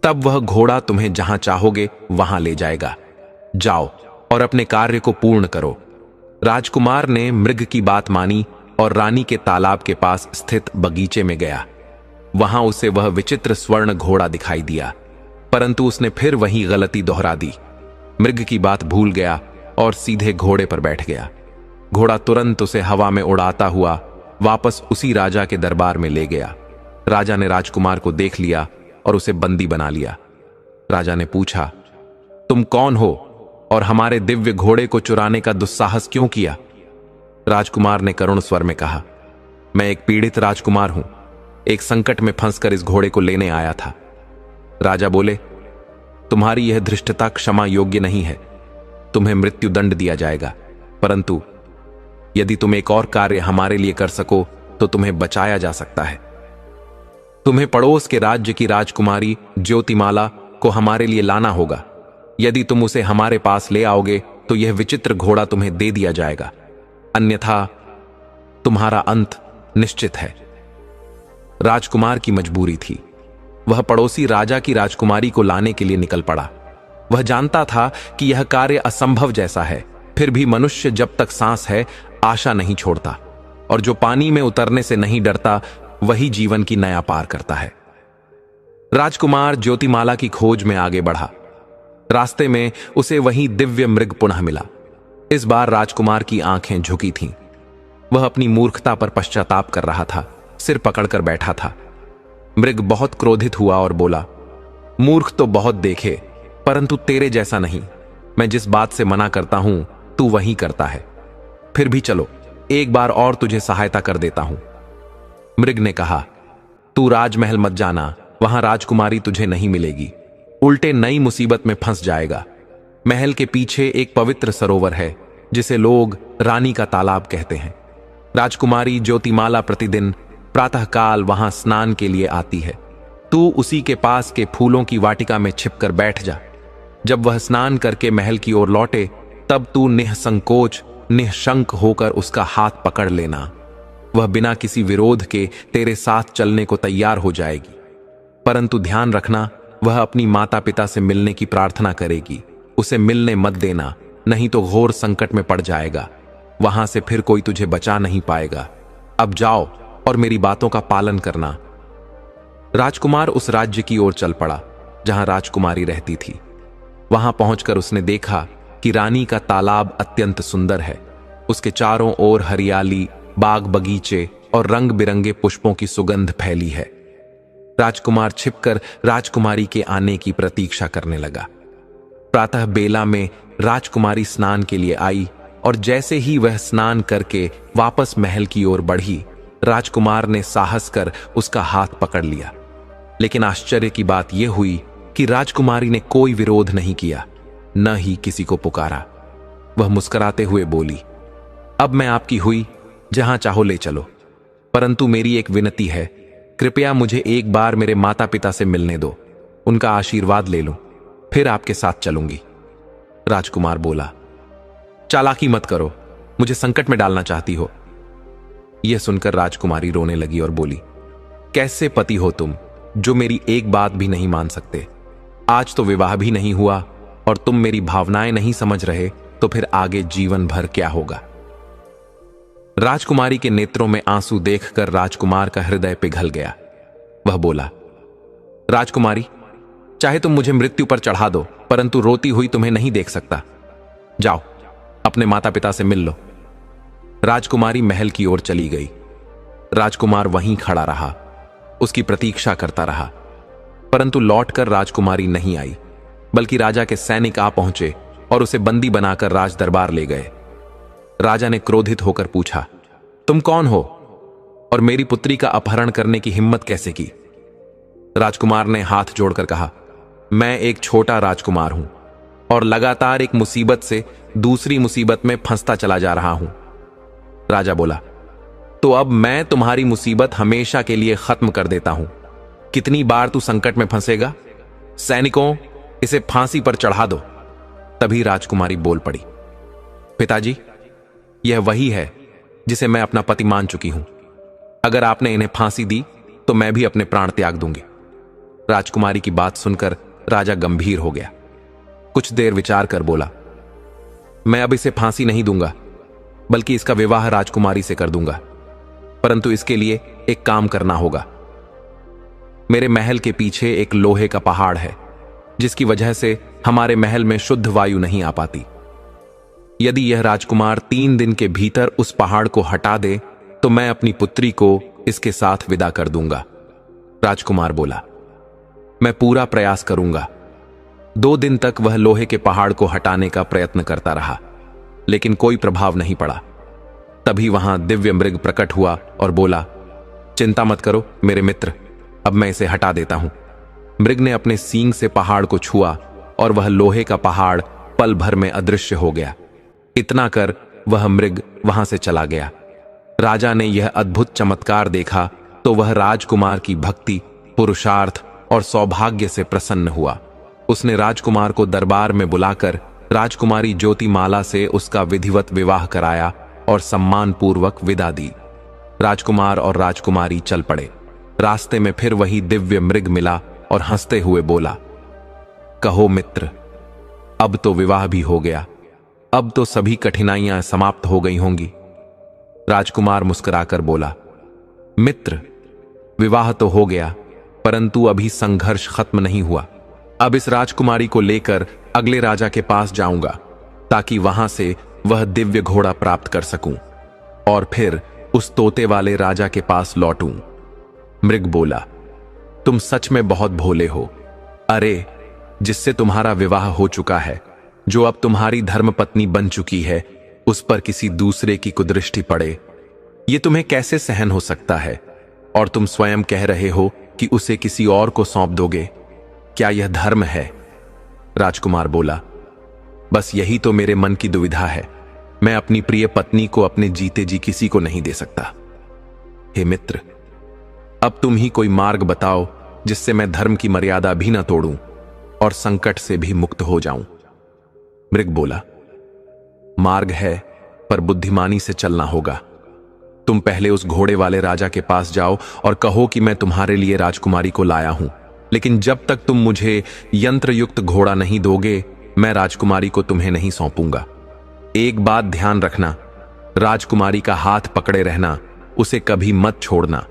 तब वह घोड़ा तुम्हें जहां चाहोगे वहां ले जाएगा। जाओ और अपने कार्य को पूर्ण करो। राजकुमार ने मृग की बात मानी और रानी के तालाब के पास स्थित बगीचे में गया। वहां उसे वह विचित्र स्वर्ण घोड़ा दिखाई दिया, परंतु उसने फिर वही गलती दोहरा दी। मृग की बात भूल गया और सीधे घोड़े पर बैठ गया। घोड़ा तुरंत उसे हवा में उड़ाता हुआ वापस उसी राजा के दरबार में ले गया। राजा ने राजकुमार को देख लिया और उसे बंदी बना लिया। राजा ने पूछा, तुम कौन हो और हमारे दिव्य घोड़े को चुराने का दुस्साहस क्यों किया? राजकुमार ने करुण स्वर में कहा, मैं एक पीड़ित राजकुमार हूं, एक संकट में फंसकर इस घोड़े को लेने आया था। राजा बोले, तुम्हारी यह धृष्टता क्षमा योग्य नहीं है। तुम्हें मृत्यु दंड दिया जाएगा, परंतु यदि तुम एक और कार्य हमारे लिए कर सको तो तुम्हें बचाया जा सकता है। तुम्हें पड़ोस के राज्य की राजकुमारी ज्योतिमाला को हमारे लिए लाना होगा। यदि तुम उसे हमारे पास ले आओगे तो यह विचित्र घोड़ा तुम्हें दे दिया जाएगा, अन्यथा तुम्हारा अंत निश्चित है। राजकुमार की मजबूरी थी। वह पड़ोसी राजा की राजकुमारी को लाने के लिए निकल पड़ा। वह जानता था कि यह कार्य असंभव जैसा है, फिर भी मनुष्य जब तक सांस है आशा नहीं छोड़ता, और जो पानी में उतरने से नहीं डरता वही जीवन की नया पार करता है। राजकुमार ज्योतिमाला की खोज में आगे बढ़ा। रास्ते में उसे वही दिव्य मृग पुनः मिला। इस बार राजकुमार की आंखें झुकी थीं। वह अपनी मूर्खता पर पश्चाताप कर रहा था, सिर पकड़कर बैठा था। मृग बहुत क्रोधित हुआ और बोला, मूर्ख तो बहुत देखे, परंतु तेरे जैसा नहीं। मैं जिस बात से मना करता हूं तू वही करता है। फिर भी चलो, एक बार और तुझे सहायता कर देता हूं। मृग ने कहा, तू राजमहल मत जाना, वहां राजकुमारी तुझे नहीं मिलेगी, उल्टे नई मुसीबत में फंस जाएगा। महल के पीछे एक पवित्र सरोवर है जिसे लोग रानी का तालाब कहते हैं। राजकुमारी ज्योतिमाला प्रतिदिन प्रातःकाल वहां स्नान के लिए आती है। तू उसी के पास के फूलों की वाटिका में छिपकर बैठ जा। जब वह स्नान करके महल की ओर लौटे तब तू निःसंकोच निःशंक होकर उसका हाथ पकड़ लेना। वह बिना किसी विरोध के तेरे साथ चलने को तैयार हो जाएगी, परंतु ध्यान रखना, वह अपनी माता पिता से मिलने की प्रार्थना करेगी। उसे मिलने मत देना, नहीं तो घोर संकट में पड़ जाएगा। वहां से फिर कोई तुझे बचा नहीं पाएगा। अब जाओ और मेरी बातों का पालन करना। राजकुमार उस राज्य की ओर चल पड़ा जहां राजकुमारी रहती थी। वहां पहुंचकर उसने देखा कि रानी का तालाब अत्यंत सुंदर है। उसके चारों ओर हरियाली, बाग बगीचे और रंग बिरंगे पुष्पों की सुगंध फैली है। राजकुमार छिपकर राजकुमारी के आने की प्रतीक्षा करने लगा। प्रातः बेला में राजकुमारी स्नान के लिए आई और जैसे ही वह स्नान करके वापस महल की ओर बढ़ी, राजकुमार ने साहस कर उसका हाथ पकड़ लिया। लेकिन आश्चर्य की बात यह हुई कि राजकुमारी ने कोई विरोध नहीं किया, न ही किसी को पुकारा। वह मुस्कुराते हुए बोली, अब मैं आपकी हुई, जहां चाहो ले चलो, परंतु मेरी एक विनती है, कृपया मुझे एक बार मेरे माता पिता से मिलने दो, उनका आशीर्वाद ले लूं, फिर आपके साथ चलूंगी। राजकुमार बोला, चालाकी मत करो, मुझे संकट में डालना चाहती हो। यह सुनकर राजकुमारी रोने लगी और बोली, कैसे पति हो तुम, जो मेरी एक बात भी नहीं मान सकते। आज तो विवाह भी नहीं हुआ और तुम मेरी भावनाएं नहीं समझ रहे, तो फिर आगे जीवन भर क्या होगा। राजकुमारी के नेत्रों में आंसू देखकर राजकुमार का हृदय पिघल गया। वह बोला, राजकुमारी, चाहे तुम मुझे मृत्यु पर चढ़ा दो, परंतु रोती हुई तुम्हें नहीं देख सकता। जाओ, अपने माता पिता से मिल लो। राजकुमारी महल की ओर चली गई। राजकुमार वहीं खड़ा रहा, उसकी प्रतीक्षा करता रहा, परंतु लौटकर राजकुमारी नहीं आई, बल्कि राजा के सैनिक आ पहुंचे और उसे बंदी बनाकर राज दरबार ले गए। राजा ने क्रोधित होकर पूछा, तुम कौन हो और मेरी पुत्री का अपहरण करने की हिम्मत कैसे की। राजकुमार ने हाथ जोड़कर कहा, मैं एक छोटा राजकुमार हूं और लगातार एक मुसीबत से दूसरी मुसीबत में फंसता चला जा रहा हूं। राजा बोला, तो अब मैं तुम्हारी मुसीबत हमेशा के लिए खत्म कर देता हूं। कितनी बार तू संकट में फंसेगा। सैनिकों, इसे फांसी पर चढ़ा दो। तभी राजकुमारी बोल पड़ी, पिताजी, यह वही है जिसे मैं अपना पति मान चुकी हूं। अगर आपने इन्हें फांसी दी तो मैं भी अपने प्राण त्याग दूंगी। राजकुमारी की बात सुनकर राजा गंभीर हो गया। कुछ देर विचार कर बोला, मैं अब इसे फांसी नहीं दूंगा, बल्कि इसका विवाह राजकुमारी से कर दूंगा, परंतु इसके लिए एक काम करना होगा। मेरे महल के पीछे एक लोहे का पहाड़ है, जिसकी वजह से हमारे महल में शुद्ध वायु नहीं आ पाती। यदि यह राजकुमार 3 दिन के भीतर उस पहाड़ को हटा दे तो मैं अपनी पुत्री को इसके साथ विदा कर दूंगा। राजकुमार बोला, मैं पूरा प्रयास करूंगा। 2 दिन तक वह लोहे के पहाड़ को हटाने का प्रयत्न करता रहा, लेकिन कोई प्रभाव नहीं पड़ा। तभी वहां दिव्य मृग प्रकट हुआ और बोला, चिंता मत करो मेरे मित्र, अब मैं इसे हटा देता हूं। मृग ने अपने सींग से पहाड़ को छुआ और वह लोहे का पहाड़ पल भर में अदृश्य हो गया। इतना कर वह मृग वहां से चला गया। राजा ने यह अद्भुत चमत्कार देखा तो वह राजकुमार की भक्ति, पुरुषार्थ और सौभाग्य से प्रसन्न हुआ। उसने राजकुमार को दरबार में बुलाकर राजकुमारी ज्योतिमाला से उसका विधिवत विवाह कराया और सम्मानपूर्वक विदा दी। राजकुमार और राजकुमारी चल पड़े। रास्ते में फिर वही दिव्य मृग मिला और हंसते हुए बोला, कहो मित्र, अब तो विवाह भी हो गया, अब तो सभी कठिनाइयां समाप्त हो गई होंगी। राजकुमार मुस्कुराकर बोला, मित्र, विवाह तो हो गया, परंतु अभी संघर्ष खत्म नहीं हुआ। अब इस राजकुमारी को लेकर अगले राजा के पास जाऊंगा, ताकि वहां से वह दिव्य घोड़ा प्राप्त कर सकूं और फिर उस तोते वाले राजा के पास लौटूं। मृग बोला, तुम सच में बहुत भोले हो। अरे, जिससे तुम्हारा विवाह हो चुका है, जो अब तुम्हारी धर्मपत्नी बन चुकी है, उस पर किसी दूसरे की कुदृष्टि पड़े, ये तुम्हें कैसे सहन हो सकता है? और तुम स्वयं कह रहे हो कि उसे किसी और को सौंप दोगे। क्या यह धर्म है? राजकुमार बोला, बस यही तो मेरे मन की दुविधा है। मैं अपनी प्रिय पत्नी को अपने जीते जी किसी को नहीं दे सकता। हे मित्र, अब तुम ही कोई मार्ग बताओ जिससे मैं धर्म की मर्यादा भी न तोड़ूं और संकट से भी मुक्त हो जाऊं। मृग बोला, मार्ग है, पर बुद्धिमानी से चलना होगा। तुम पहले उस घोड़े वाले राजा के पास जाओ और कहो कि मैं तुम्हारे लिए राजकुमारी को लाया हूं, लेकिन जब तक तुम मुझे यंत्र युक्त घोड़ा नहीं दोगे, मैं राजकुमारी को तुम्हें नहीं सौंपूंगा। एक बात ध्यान रखना, राजकुमारी का हाथ पकड़े रहना, उसे कभी मत छोड़ना।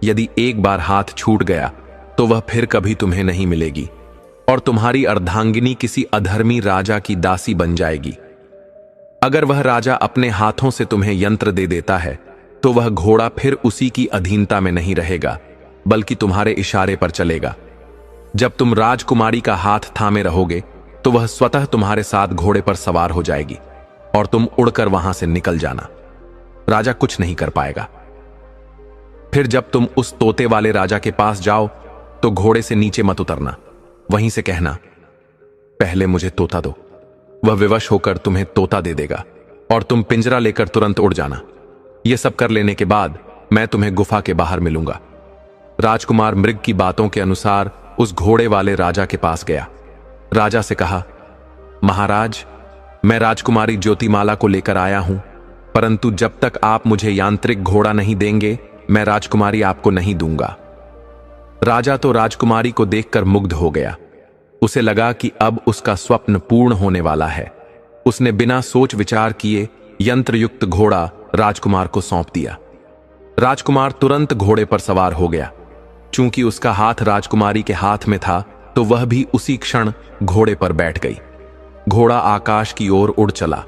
यदि एक बार हाथ छूट गया तो वह फिर कभी तुम्हें नहीं मिलेगी। और तुम्हारी अर्धांगिनी किसी अधर्मी राजा की दासी बन जाएगी। अगर वह राजा अपने हाथों से तुम्हें यंत्र दे देता है तो वह घोड़ा फिर उसी की अधीनता में नहीं रहेगा, बल्कि तुम्हारे इशारे पर चलेगा। जब तुम राजकुमारी का हाथ थामे रहोगे तो वह स्वतः तुम्हारे साथ घोड़े पर सवार हो जाएगी और तुम उड़कर वहां से निकल जाना। राजा कुछ नहीं कर पाएगा। फिर जब तुम उस तोते वाले राजा के पास जाओ तो घोड़े से नीचे मत उतरना, वहीं से कहना, पहले मुझे तोता दो। वह विवश होकर तुम्हें तोता दे देगा और तुम पिंजरा लेकर तुरंत उड़ जाना। यह सब कर लेने के बाद मैं तुम्हें गुफा के बाहर मिलूंगा। राजकुमार मृग की बातों के अनुसार उस घोड़े वाले राजा के पास गया। राजा से कहा, महाराज, मैं राजकुमारी ज्योतिमाला को लेकर आया हूं, परंतु जब तक आप मुझे यांत्रिक घोड़ा नहीं देंगे मैं राजकुमारी आपको नहीं दूंगा। राजा तो राजकुमारी को देखकर मुग्ध हो गया। उसे लगा कि अब उसका स्वप्न पूर्ण होने वाला है। उसने बिना सोच विचार किए यंत्रयुक्त घोड़ा राजकुमार को सौंप दिया। राजकुमार तुरंत घोड़े पर सवार हो गया। चूंकि उसका हाथ राजकुमारी के हाथ में था तो वह भी उसी क्षण घोड़े पर बैठ गई। घोड़ा आकाश की ओर उड़ चला।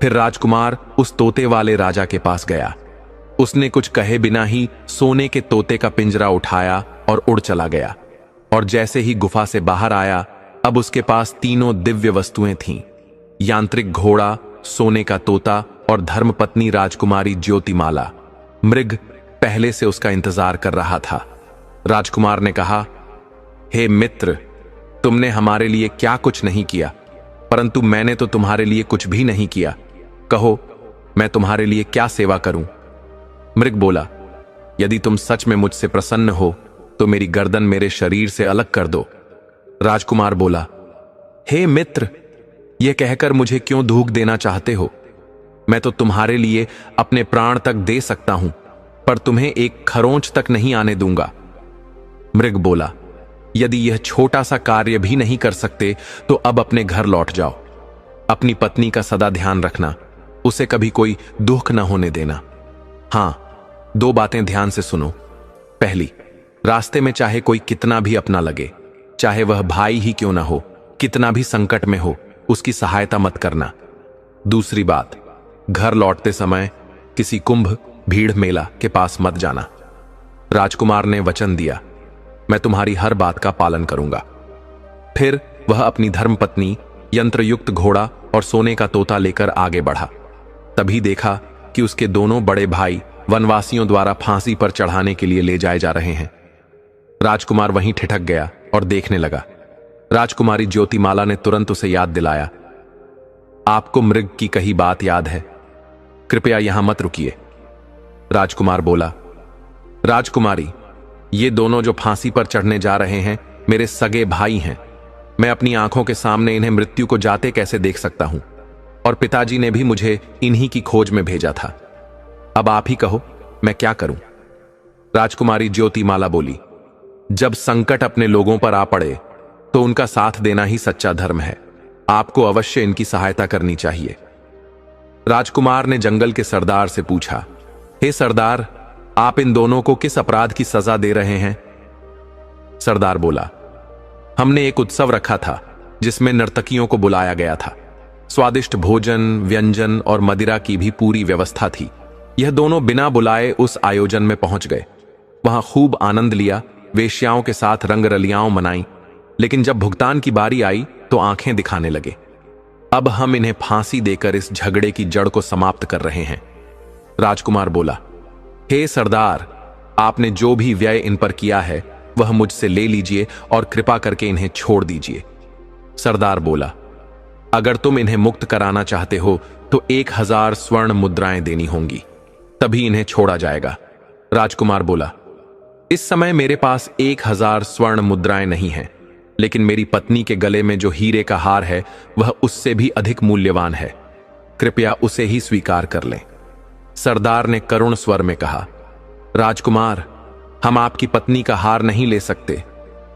फिर राजकुमार उस तोते वाले राजा के पास गया। उसने कुछ कहे बिना ही सोने के तोते का पिंजरा उठाया और उड़ चला गया। और जैसे ही गुफा से बाहर आया, अब उसके पास तीनों दिव्य वस्तुएं थीं, यांत्रिक घोड़ा, सोने का तोता और धर्मपत्नी राजकुमारी ज्योतिमाला। मृग पहले से उसका इंतजार कर रहा था। राजकुमार ने कहा, हे मित्र, तुमने हमारे लिए क्या कुछ नहीं किया, परंतु मैंने तो तुम्हारे लिए कुछ भी नहीं किया। कहो, मैं तुम्हारे लिए क्या सेवा करूं? मृग बोला, यदि तुम सच में मुझसे प्रसन्न हो तो मेरी गर्दन मेरे शरीर से अलग कर दो। राजकुमार बोला, हे मित्र, यह कहकर मुझे क्यों धूक देना चाहते हो? मैं तो तुम्हारे लिए अपने प्राण तक दे सकता हूं, पर तुम्हें एक खरोंच तक नहीं आने दूंगा। मृग बोला, यदि यह छोटा सा कार्य भी नहीं कर सकते तो अब अपने घर लौट जाओ। अपनी पत्नी का सदा ध्यान रखना, उसे कभी कोई दुख न होने देना। हां, 2 बातें ध्यान से सुनो। पहली, रास्ते में चाहे कोई कितना भी अपना लगे, चाहे वह भाई ही क्यों ना हो, कितना भी संकट में हो, उसकी सहायता मत करना। दूसरी बात, घर लौटते समय किसी कुंभ, भीड़, मेला के पास मत जाना। राजकुमार ने वचन दिया, मैं तुम्हारी हर बात का पालन करूंगा। फिर वह अपनी धर्मपत्नी, यंत्रयुक्त घोड़ा और सोने का तोता लेकर आगे बढ़ा। तभी देखा कि उसके दोनों बड़े भाई वनवासियों द्वारा फांसी पर चढ़ाने के लिए ले जाए जा रहे हैं। राजकुमार वहीं ठिठक गया और देखने लगा। राजकुमारी ज्योतिमाला ने तुरंत उसे याद दिलाया, आपको मृग की कही बात याद है, कृपया यहां मत रुकिए। राजकुमार बोला, राजकुमारी, ये दोनों जो फांसी पर चढ़ने जा रहे हैं मेरे सगे भाई हैं। मैं अपनी आंखों के सामने इन्हें मृत्यु को जाते कैसे देख सकता हूं? और पिताजी ने भी मुझे इन्हीं की खोज में भेजा था। अब आप ही कहो, मैं क्या करूं? राजकुमारी ज्योतिमाला बोली, जब संकट अपने लोगों पर आ पड़े तो उनका साथ देना ही सच्चा धर्म है। आपको अवश्य इनकी सहायता करनी चाहिए। राजकुमार ने जंगल के सरदार से पूछा, हे सरदार, आप इन दोनों को किस अपराध की सजा दे रहे हैं? सरदार बोला, हमने एक उत्सव रखा था जिसमें नर्तकियों को बुलाया गया था। स्वादिष्ट भोजन, व्यंजन और मदिरा की भी पूरी व्यवस्था थी। यह दोनों बिना बुलाए उस आयोजन में पहुंच गए। वहां खूब आनंद लिया, वेश्याओं के साथ रंगरलियाओं मनाई, लेकिन जब भुगतान की बारी आई तो आंखें दिखाने लगे। अब हम इन्हें फांसी देकर इस झगड़े की जड़ को समाप्त कर रहे हैं। राजकुमार बोला, हे सरदार, आपने जो भी व्यय इन पर किया है वह मुझसे ले लीजिए और कृपा करके इन्हें छोड़ दीजिए। सरदार बोला, अगर तुम इन्हें मुक्त कराना चाहते हो तो 1000 स्वर्ण मुद्राएं देनी होंगी, तभी इन्हें छोड़ा जाएगा। राजकुमार बोला, इस समय मेरे पास 1000 स्वर्ण मुद्राएं नहीं हैं, लेकिन मेरी पत्नी के गले में जो हीरे का हार है वह उससे भी अधिक मूल्यवान है। कृपया उसे ही स्वीकार कर लें। सरदार ने करुण स्वर में कहा, राजकुमार, हम आपकी पत्नी का हार नहीं ले सकते।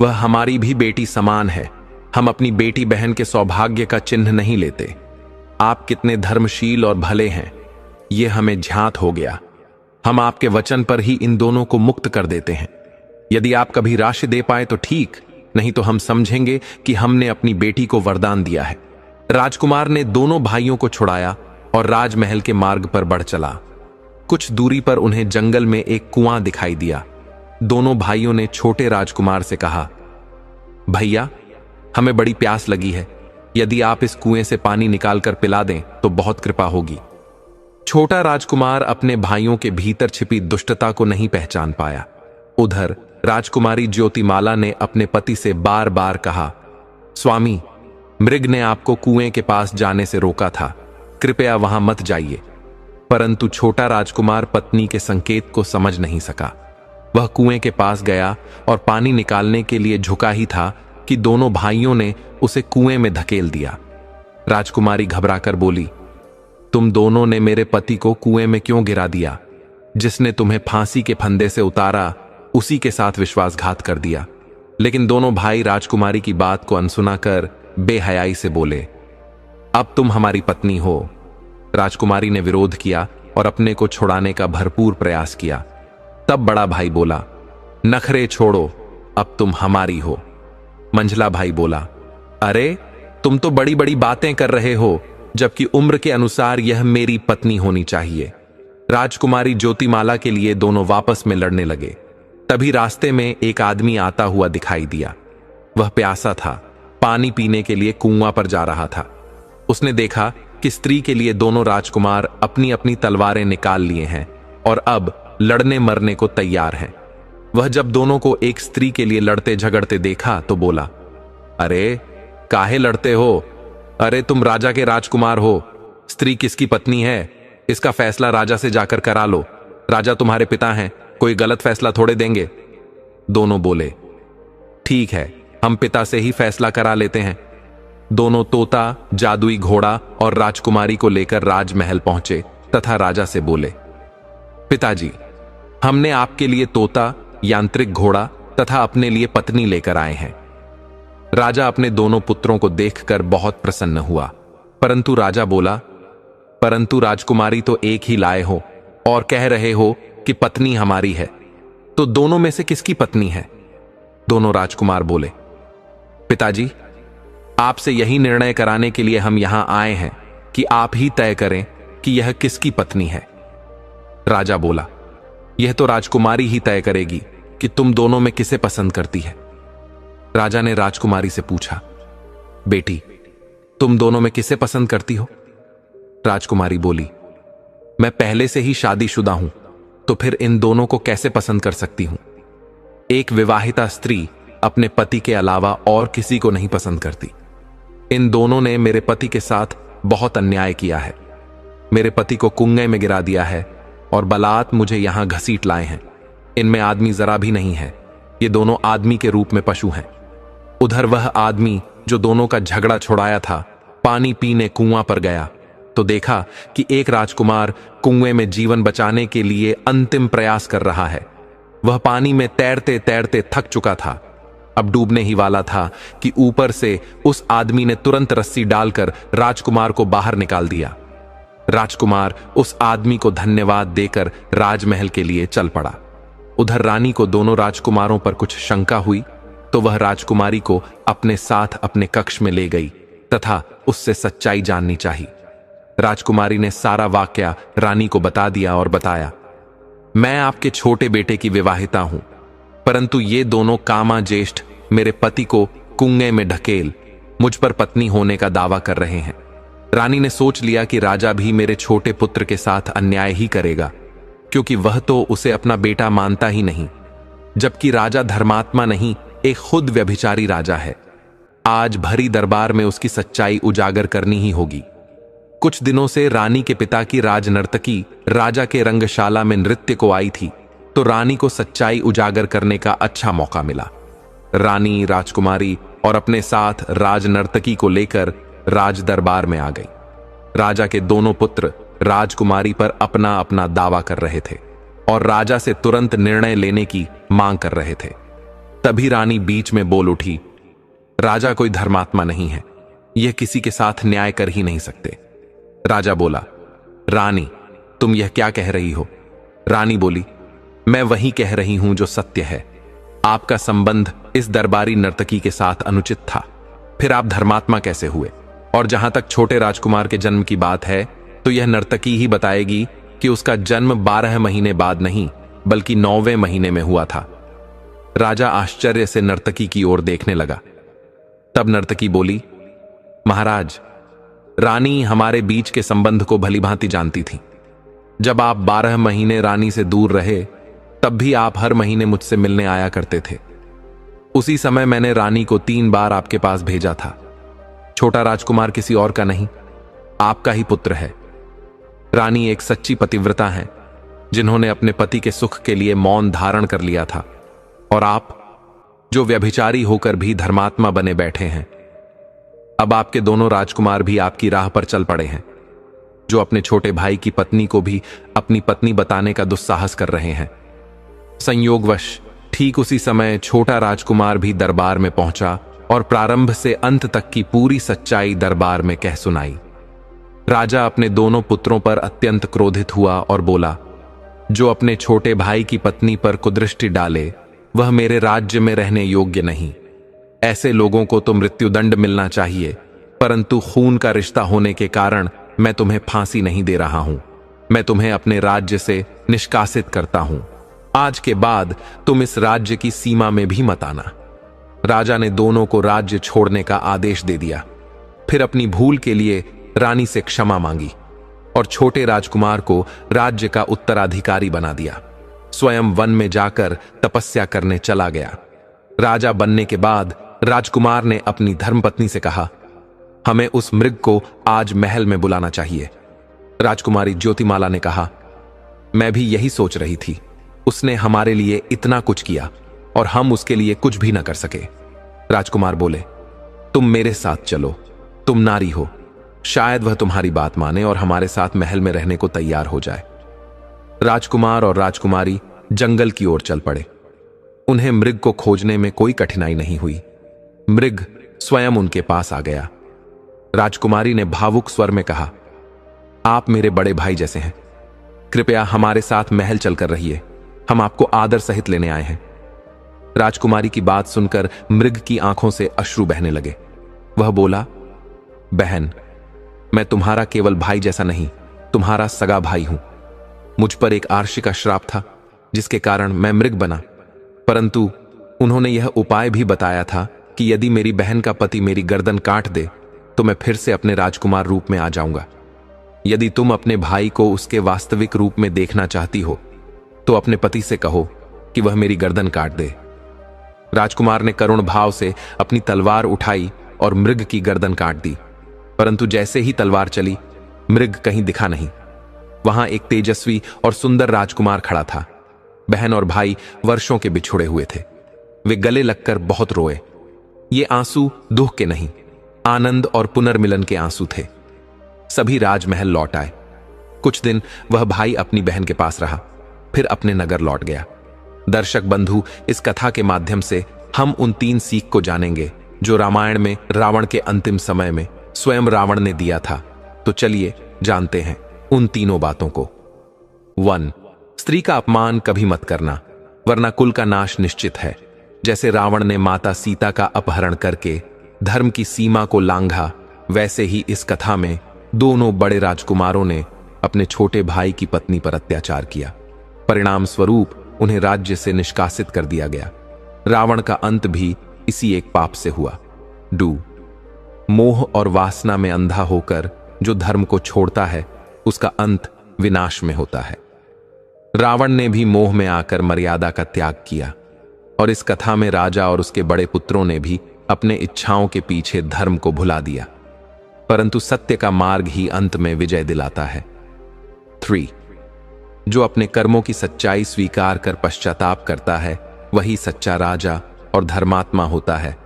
वह हमारी भी बेटी समान है। हम अपनी बेटी बहन के सौभाग्य का चिन्ह नहीं लेते। आप कितने धर्मशील और भले हैं, यह हमें ज्ञात हो गया। हम आपके वचन पर ही इन दोनों को मुक्त कर देते हैं। यदि आप कभी राशि दे पाए तो ठीक, नहीं तो हम समझेंगे कि हमने अपनी बेटी को वरदान दिया है। राजकुमार ने दोनों भाइयों को छुड़ाया और राजमहल के मार्ग पर बढ़ चला। कुछ दूरी पर उन्हें जंगल में एक कुआं दिखाई दिया। दोनों भाइयों ने छोटे राजकुमार से कहा, भैया, हमें बड़ी प्यास लगी है, यदि आप इस कुएं से पानी निकालकर पिला दें तो बहुत कृपा होगी। छोटा राजकुमार अपने भाइयों के भीतर छिपी दुष्टता को नहीं पहचान पाया। उधर राजकुमारी ज्योतिमाला ने अपने पति से बार बार कहा, स्वामी, मृग ने आपको कुएं के पास जाने से रोका था, कृपया वहां मत जाइए। परंतु छोटा राजकुमार पत्नी के संकेत को समझ नहीं सका। वह कुएं के पास गया और पानी निकालने के लिए झुका ही था कि दोनों भाइयों ने उसे कुएं में धकेल दिया। राजकुमारी घबराकर बोली, तुम दोनों ने मेरे पति को कुएं में क्यों गिरा दिया? जिसने तुम्हें फांसी के फंदे से उतारा उसी के साथ विश्वासघात कर दिया। लेकिन दोनों भाई राजकुमारी की बात को अनसुना कर बेहयाई से बोले, अब तुम हमारी पत्नी हो। राजकुमारी ने विरोध किया और अपने को छुड़ाने का भरपूर प्रयास किया। तब बड़ा भाई बोला, नखरे छोड़ो, अब तुम हमारी हो। मंझला भाई बोला, अरे तुम तो बड़ी बड़ी बातें कर रहे हो, जबकि उम्र के अनुसार यह मेरी पत्नी होनी चाहिए। राजकुमारी ज्योतिमाला के लिए दोनों वापस में लड़ने लगे। तभी रास्ते में एक आदमी आता हुआ दिखाई दिया। वह प्यासा था, पानी पीने के लिए कुआं पर जा रहा था। उसने देखा कि स्त्री के लिए दोनों राजकुमार अपनी अपनी तलवारें निकाल लिए हैं और अब लड़ने मरने को तैयार हैं। वह जब दोनों को एक स्त्री के लिए लड़ते झगड़ते देखा तो बोला, अरे काहे लड़ते हो? अरे तुम राजा के राजकुमार हो, स्त्री किसकी पत्नी है, इसका फैसला राजा से जाकर करा लो। राजा तुम्हारे पिता हैं, कोई गलत फैसला थोड़े देंगे। दोनों बोले, ठीक है, हम पिता से ही फैसला करा लेते हैं। दोनों तोता, जादुई घोड़ा और राजकुमारी को लेकर राजमहल पहुंचे तथा राजा से बोले, पिताजी, हमने आपके लिए तोता, यांत्रिक घोड़ा तथा अपने लिए पत्नी लेकर आए हैं। राजा अपने दोनों पुत्रों को देखकर बहुत प्रसन्न हुआ, परंतु राजा बोला, परंतु राजकुमारी तो एक ही लाए हो और कह रहे हो कि पत्नी हमारी है, तो दोनों में से किसकी पत्नी है? दोनों राजकुमार बोले, पिताजी, आपसे यही निर्णय कराने के लिए हम यहां आए हैं कि आप ही तय करें कि यह किसकी पत्नी है। राजा बोला, यह तो राजकुमारी ही तय करेगी कि तुम दोनों में किसे पसंद करती है। राजा ने राजकुमारी से पूछा, बेटी, तुम दोनों में किसे पसंद करती हो? राजकुमारी बोली, मैं पहले से ही शादीशुदा हूं, तो फिर इन दोनों को कैसे पसंद कर सकती हूं? एक विवाहिता स्त्री अपने पति के अलावा और किसी को नहीं पसंद करती। इन दोनों ने मेरे पति के साथ बहुत अन्याय किया है। मेरे पति को कुएं में गिरा दिया है और बलात् मुझे यहां घसीट लाए हैं। इनमें आदमी जरा भी नहीं है, ये दोनों आदमी के रूप में पशु हैं। उधर वह आदमी जो दोनों का झगड़ा छुड़ाया था, पानी पीने कुआं पर गया तो देखा कि एक राजकुमार कुएं में जीवन बचाने के लिए अंतिम प्रयास कर रहा है। वह पानी में तैरते तैरते थक चुका था, अब डूबने ही वाला था कि ऊपर से उस आदमी ने तुरंत रस्सी डालकर राजकुमार को बाहर निकाल दिया। राजकुमार उस आदमी को धन्यवाद देकर राजमहल के लिए चल पड़ा। उधर रानी को दोनों राजकुमारों पर कुछ शंका हुई तो वह राजकुमारी को अपने साथ अपने कक्ष में ले गई तथा उससे सच्चाई जाननी चाहिए। राजकुमारी ने सारा वाकया रानी को बता दिया और बताया, मैं आपके छोटे बेटे की विवाहिता हूं, परंतु ये दोनों कामा ज्येष्ठ मेरे पति को कुएं में ढकेल मुझ पर पत्नी होने का दावा कर रहे हैं। रानी ने सोच लिया कि राजा भी मेरे छोटे पुत्र के साथ अन्याय ही करेगा, क्योंकि वह तो उसे अपना बेटा मानता ही नहीं, जबकि राजा धर्मात्मा नहीं, एक खुद व्यभिचारी राजा है। आज भरी दरबार में उसकी सच्चाई उजागर करनी ही होगी। कुछ दिनों से रानी के पिता की राजनर्तकी राजा के रंगशाला में नृत्य को आई थी, तो रानी को सच्चाई उजागर करने का अच्छा मौका मिला। रानी, राजकुमारी और अपने साथ राजनर्तकी को लेकर राज दरबार में आ गई। राजा के दोनों पुत्र राजकुमारी पर अपना अपना दावा कर रहे थे और राजा से तुरंत निर्णय लेने की मांग कर रहे थे। तभी रानी बीच में बोल उठी, राजा कोई धर्मात्मा नहीं है, यह किसी के साथ न्याय कर ही नहीं सकते। राजा बोला, रानी, तुम यह क्या कह रही हो? रानी बोली, मैं वही कह रही हूं जो सत्य है। आपका संबंध इस दरबारी नर्तकी के साथ अनुचित था। फिर आप धर्मात्मा कैसे हुए? और जहां तक छोटे राजकुमार के जन्म की बात है, तो यह नर्तकी ही बताएगी कि उसका जन्म 12 महीने बाद नहीं बल्कि 9वें महीने में हुआ था। राजा आश्चर्य से नर्तकी की ओर देखने लगा। तब नर्तकी बोली, महाराज, रानी हमारे बीच के संबंध को भलीभांति जानती थी। जब आप 12 महीने रानी से दूर रहे, तब भी आप हर महीने मुझसे मिलने आया करते थे। उसी समय मैंने रानी को 3 बार आपके पास भेजा था। छोटा राजकुमार किसी और का नहीं, आपका ही पुत्र है। रानी एक सच्ची पतिव्रता है, जिन्होंने अपने पति के सुख के लिए मौन धारण कर लिया था, और आप जो व्यभिचारी होकर भी धर्मात्मा बने बैठे हैं। अब आपके दोनों राजकुमार भी आपकी राह पर चल पड़े हैं, जो अपने छोटे भाई की पत्नी को भी अपनी पत्नी बताने का दुस्साहस कर रहे हैं। संयोगवश ठीक उसी समय छोटा राजकुमार भी दरबार में पहुंचा और प्रारंभ से अंत तक की पूरी सच्चाई दरबार में कह सुनाई। राजा अपने दोनों पुत्रों पर अत्यंत क्रोधित हुआ और बोला, जो अपने छोटे भाई की पत्नी पर कुदृष्टि डाले, वह मेरे राज्य में रहने योग्य नहीं। ऐसे लोगों को तो मृत्युदंड मिलना चाहिए, परंतु खून का रिश्ता होने के कारण मैं तुम्हें फांसी नहीं दे रहा हूं। मैं तुम्हें अपने राज्य से निष्कासित करता हूं। आज के बाद तुम इस राज्य की सीमा में भी मत आना। राजा ने दोनों को राज्य छोड़ने का आदेश दे दिया। फिर अपनी भूल के लिए रानी से क्षमा मांगी और छोटे राजकुमार को राज्य का उत्तराधिकारी बना दिया। स्वयं वन में जाकर तपस्या करने चला गया। राजा बनने के बाद राजकुमार ने अपनी धर्मपत्नी से कहा, हमें उस मृग को आज महल में बुलाना चाहिए। राजकुमारी ज्योतिमाला ने कहा, मैं भी यही सोच रही थी। उसने हमारे लिए इतना कुछ किया और हम उसके लिए कुछ भी न कर सके। राजकुमार बोले, तुम मेरे साथ चलो, तुम नारी हो, शायद वह तुम्हारी बात माने और हमारे साथ महल में रहने को तैयार हो जाए। राजकुमार और राजकुमारी जंगल की ओर चल पड़े। उन्हें मृग को खोजने में कोई कठिनाई नहीं हुई। मृग स्वयं उनके पास आ गया। राजकुमारी ने भावुक स्वर में कहा, आप मेरे बड़े भाई जैसे हैं, कृपया हमारे साथ महल चलकर रहिए, हम आपको आदर सहित लेने आए हैं। राजकुमारी की बात सुनकर मृग की आंखों से अश्रु बहने लगे। वह बोला, बहन, मैं तुम्हारा केवल भाई जैसा नहीं, तुम्हारा सगा भाई हूं। मुझ पर एक आर्षी का श्राप था, जिसके कारण मैं मृग बना, परंतु उन्होंने यह उपाय भी बताया था कि यदि मेरी बहन का पति मेरी गर्दन काट दे तो मैं फिर से अपने राजकुमार रूप में आ जाऊंगा। यदि तुम अपने भाई को उसके वास्तविक रूप में देखना चाहती हो तो अपने पति से कहो कि वह मेरी गर्दन काट दे। राजकुमार ने करुण भाव से अपनी तलवार उठाई और मृग की गर्दन काट दी, परंतु जैसे ही तलवार चली, मृग कहीं दिखा नहीं। वहां एक तेजस्वी और सुंदर राजकुमार खड़ा था। बहन और भाई वर्षों के बिछुड़े हुए थे। वे गले लगकर बहुत रोए। ये आंसू दुख के नहीं, आनंद और पुनर्मिलन के आंसू थे। सभी राजमहल लौट आए। कुछ दिन वह भाई अपनी बहन के पास रहा, फिर अपने नगर लौट गया। दर्शक बंधु, इस कथा के माध्यम से हम उन 3 सीख को जानेंगे जो रामायण में रावण के अंतिम समय में स्वयं रावण ने दिया था। तो चलिए जानते हैं उन तीनों बातों को। 1. स्त्री का अपमान कभी मत करना, वरना कुल का नाश निश्चित है। जैसे रावण ने माता सीता का अपहरण करके धर्म की सीमा को लांघा, वैसे ही इस कथा में दोनों बड़े राजकुमारों ने अपने छोटे भाई की पत्नी पर अत्याचार किया। परिणाम स्वरूप उन्हें राज्य से निष्कासित कर दिया गया। रावण का अंत भी इसी एक पाप से हुआ। 2. मोह और वासना में अंधा होकर जो धर्म को छोड़ता है, उसका अंत विनाश में होता है। रावण ने भी मोह में आकर मर्यादा का त्याग किया, और इस कथा में राजा और उसके बड़े पुत्रों ने भी अपने इच्छाओं के पीछे धर्म को भुला दिया, परंतु सत्य का मार्ग ही अंत में विजय दिलाता है। 3. जो अपने कर्मों की सच्चाई स्वीकार कर पश्चाताप करता है, वही सच्चा राजा और धर्मात्मा होता है।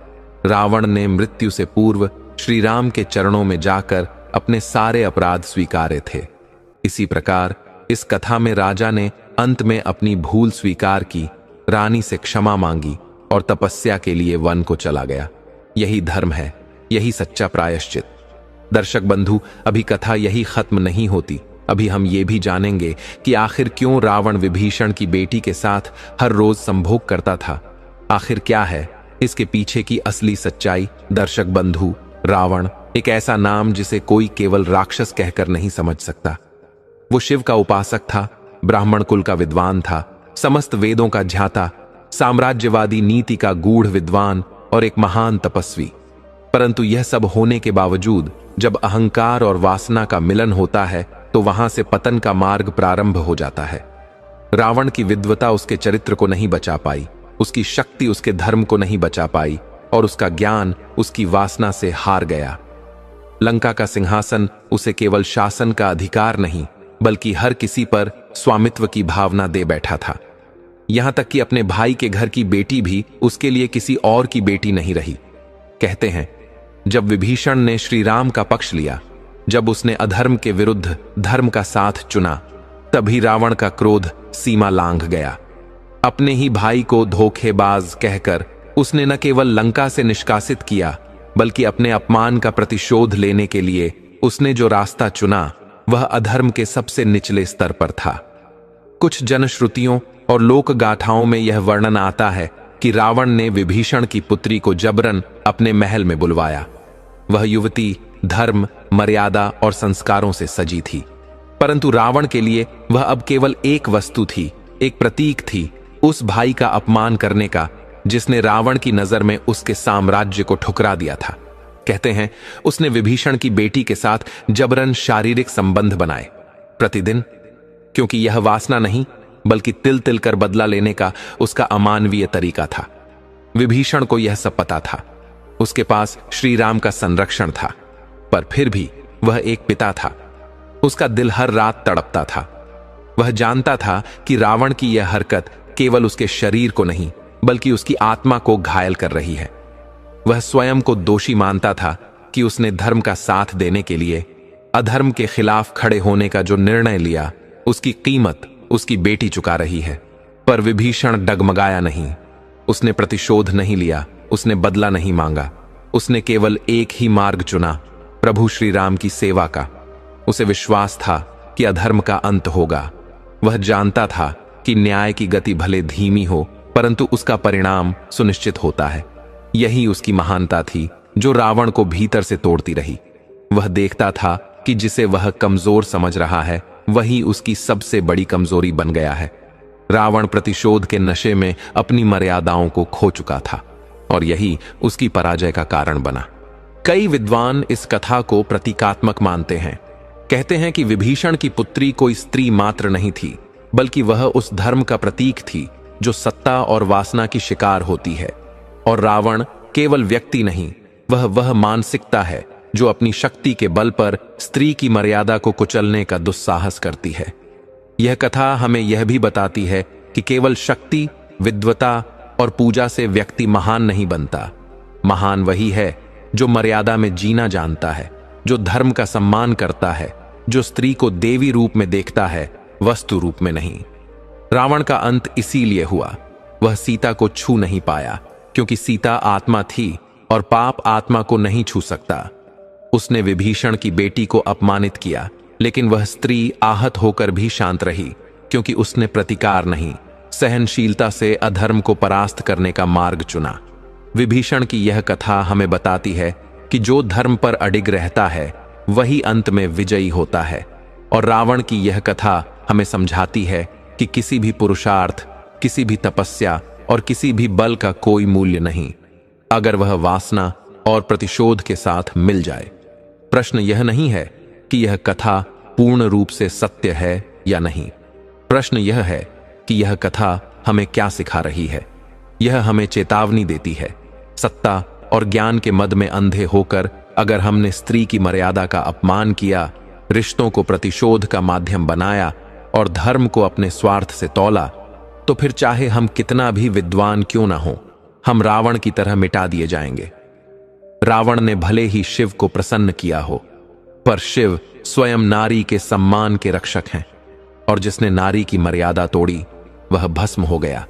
रावण ने मृत्यु से पूर्व श्री राम के चरणों में जाकर अपने सारे अपराध स्वीकारे थे। इसी प्रकार इस कथा में राजा ने अंत में अपनी भूल स्वीकार की, रानी से क्षमा मांगी और तपस्या के लिए वन को चला गया। यही धर्म है, यही सच्चा प्रायश्चित। दर्शक बंधु, अभी कथा यही खत्म नहीं होती। अभी हम ये भी जानेंगे कि आखिर क्यों रावण विभीषण की बेटी के साथ हर रोज संभोग करता था आखिर क्या है इसके पीछे की असली सच्चाई? दर्शक बंधु, रावण एक ऐसा नाम जिसे कोई केवल राक्षस कहकर नहीं समझ सकता। वो शिव का उपासक था, ब्राह्मण कुल का विद्वान था, समस्त वेदों का ज्ञाता, साम्राज्यवादी नीति का गूढ़ विद्वान और एक महान तपस्वी। परंतु यह सब होने के बावजूद जब अहंकार और वासना का मिलन होता है तो वहां से पतन का मार्ग प्रारंभ हो जाता है। रावण की विद्वता उसके चरित्र को नहीं बचा पाई, उसकी शक्ति उसके धर्म को नहीं बचा पाई और उसका ज्ञान उसकी वासना से हार गया। लंका का सिंहासन उसे केवल शासन का अधिकार नहीं बल्कि हर किसी पर स्वामित्व की भावना दे बैठा था। यहां तक कि अपने भाई के घर की बेटी भी उसके लिए किसी और की बेटी नहीं रही। कहते हैं जब विभीषण ने श्री राम का पक्ष लिया, जब उसने अधर्म के विरुद्ध धर्म का साथ चुना, तभी रावण का क्रोध सीमा लांघ गया। अपने ही भाई को धोखेबाज कहकर उसने न केवल लंका से निष्कासित किया बल्कि अपने अपमान का प्रतिशोध लेने के लिए उसने जो रास्ता चुना वह अधर्म के सबसे निचले स्तर पर था। कुछ जनश्रुतियों और लोक गाथाओं में यह वर्णन आता है कि रावण ने विभीषण की पुत्री को जबरन अपने महल में बुलवाया। वह युवती धर्म, मर्यादा और संस्कारों से सजी थी, परंतु रावण के लिए वह अब केवल एक वस्तु थी, एक प्रतीक थी उस भाई का अपमान करने का जिसने रावण की नजर में उसके साम्राज्य को ठुकरा दिया था। कहते हैं उसने विभीषण की बेटी के साथ जबरन शारीरिक संबंध बनाए प्रतिदिन, क्योंकि यह वासना नहीं बल्कि तिल तिल कर बदला लेने का उसका अमानवीय तरीका था। विभीषण को यह सब पता था, उसके पास श्री राम का संरक्षण था, पर फिर भी वह एक पिता था। उसका दिल हर रात तड़पता था। वह जानता था कि रावण की यह हरकत केवल उसके शरीर को नहीं बल्कि उसकी आत्मा को घायल कर रही है। वह स्वयं को दोषी मानता था कि उसने धर्म का साथ देने के लिए अधर्म के खिलाफ खड़े होने का जो निर्णय लिया उसकी कीमत उसकी बेटी चुका रही है। पर विभीषण डगमगाया नहीं, उसने प्रतिशोध नहीं लिया, उसने बदला नहीं मांगा। उसने केवल एक ही मार्ग चुना, प्रभु श्री राम की सेवा का। उसे विश्वास था कि अधर्म का अंत होगा। वह जानता था कि न्याय की गति भले धीमी हो परंतु उसका परिणाम सुनिश्चित होता है। यही उसकी महानता थी जो रावण को भीतर से तोड़ती रही। वह देखता था कि जिसे वह कमजोर समझ रहा है वही उसकी सबसे बड़ी कमजोरी बन गया है। रावण प्रतिशोध के नशे में अपनी मर्यादाओं को खो चुका था और यही उसकी पराजय का कारण बना। कई विद्वान इस कथा को प्रतीकात्मक मानते हैं। कहते हैं कि विभीषण की पुत्री कोई स्त्री मात्र नहीं थी बल्कि वह उस धर्म का प्रतीक थी जो सत्ता और वासना की शिकार होती है। और रावण केवल व्यक्ति नहीं, वह मानसिकता है जो अपनी शक्ति के बल पर स्त्री की मर्यादा को कुचलने का दुस्साहस करती है। यह कथा हमें यह भी बताती है कि केवल शक्ति, विद्वता और पूजा से व्यक्ति महान नहीं बनता। महान वही है जो मर्यादा में जीना जानता है, जो धर्म का सम्मान करता है, जो स्त्री को देवी रूप में देखता है, वस्तु रूप में नहीं। रावण का अंत इसीलिए हुआ। वह सीता को छू नहीं पाया क्योंकि सीता आत्मा थी और पाप आत्मा को नहीं छू सकता। उसने विभीषण की बेटी को अपमानित किया, लेकिन वह स्त्री आहत होकर भी शांत रही क्योंकि उसने प्रतिकार नहीं, सहनशीलता से अधर्म को परास्त करने का मार्ग चुना। विभीषण की यह कथा हमें बताती है कि जो धर्म पर अडिग रहता है वही अंत में विजयी होता है। और रावण की यह कथा हमें समझाती है कि किसी भी पुरुषार्थ, किसी भी तपस्या और किसी भी बल का कोई मूल्य नहीं अगर वह वासना और प्रतिशोध के साथ मिल जाए। प्रश्न यह नहीं है कि यह कथा पूर्ण रूप से सत्य है या नहीं। प्रश्न यह है कि यह कथा हमें क्या सिखा रही है। यह हमें चेतावनी देती है, सत्ता और ज्ञान के मद में अंधे होकर अगर हमने स्त्री की मर्यादा का अपमान किया, रिश्तों को प्रतिशोध का माध्यम बनाया और धर्म को अपने स्वार्थ से तौला, तो फिर चाहे हम कितना भी विद्वान क्यों ना हो, हम रावण की तरह मिटा दिए जाएंगे। रावण ने भले ही शिव को प्रसन्न किया हो, पर शिव स्वयं नारी के सम्मान के रक्षक हैं और जिसने नारी की मर्यादा तोड़ी वह भस्म हो गया।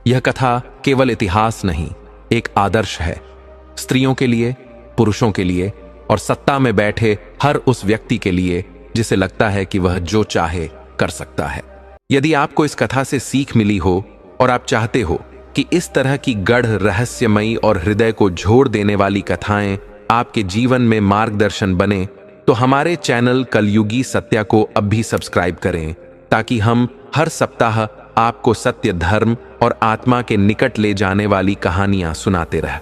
यह कथा केवल इतिहास नहीं, एक आदर्श है, स्त्रियों के लिए, पुरुषों के लिए और सत्ता में बैठे हर उस व्यक्ति के लिए जिसे लगता है कि वह जो चाहे कर सकता है। यदि आपको इस कथा से सीख मिली हो और आप चाहते हो कि इस तरह की गढ़ रहस्यमयी और हृदय को झोर देने वाली कथाएं आपके जीवन में मार्गदर्शन बने, तो हमारे चैनल कलयुगी सत्या को अब भी सब्सक्राइब करें, ताकि हम हर सप्ताह आपको सत्य, धर्म और आत्मा के निकट ले जाने वाली कहानियां सुनाते रहें।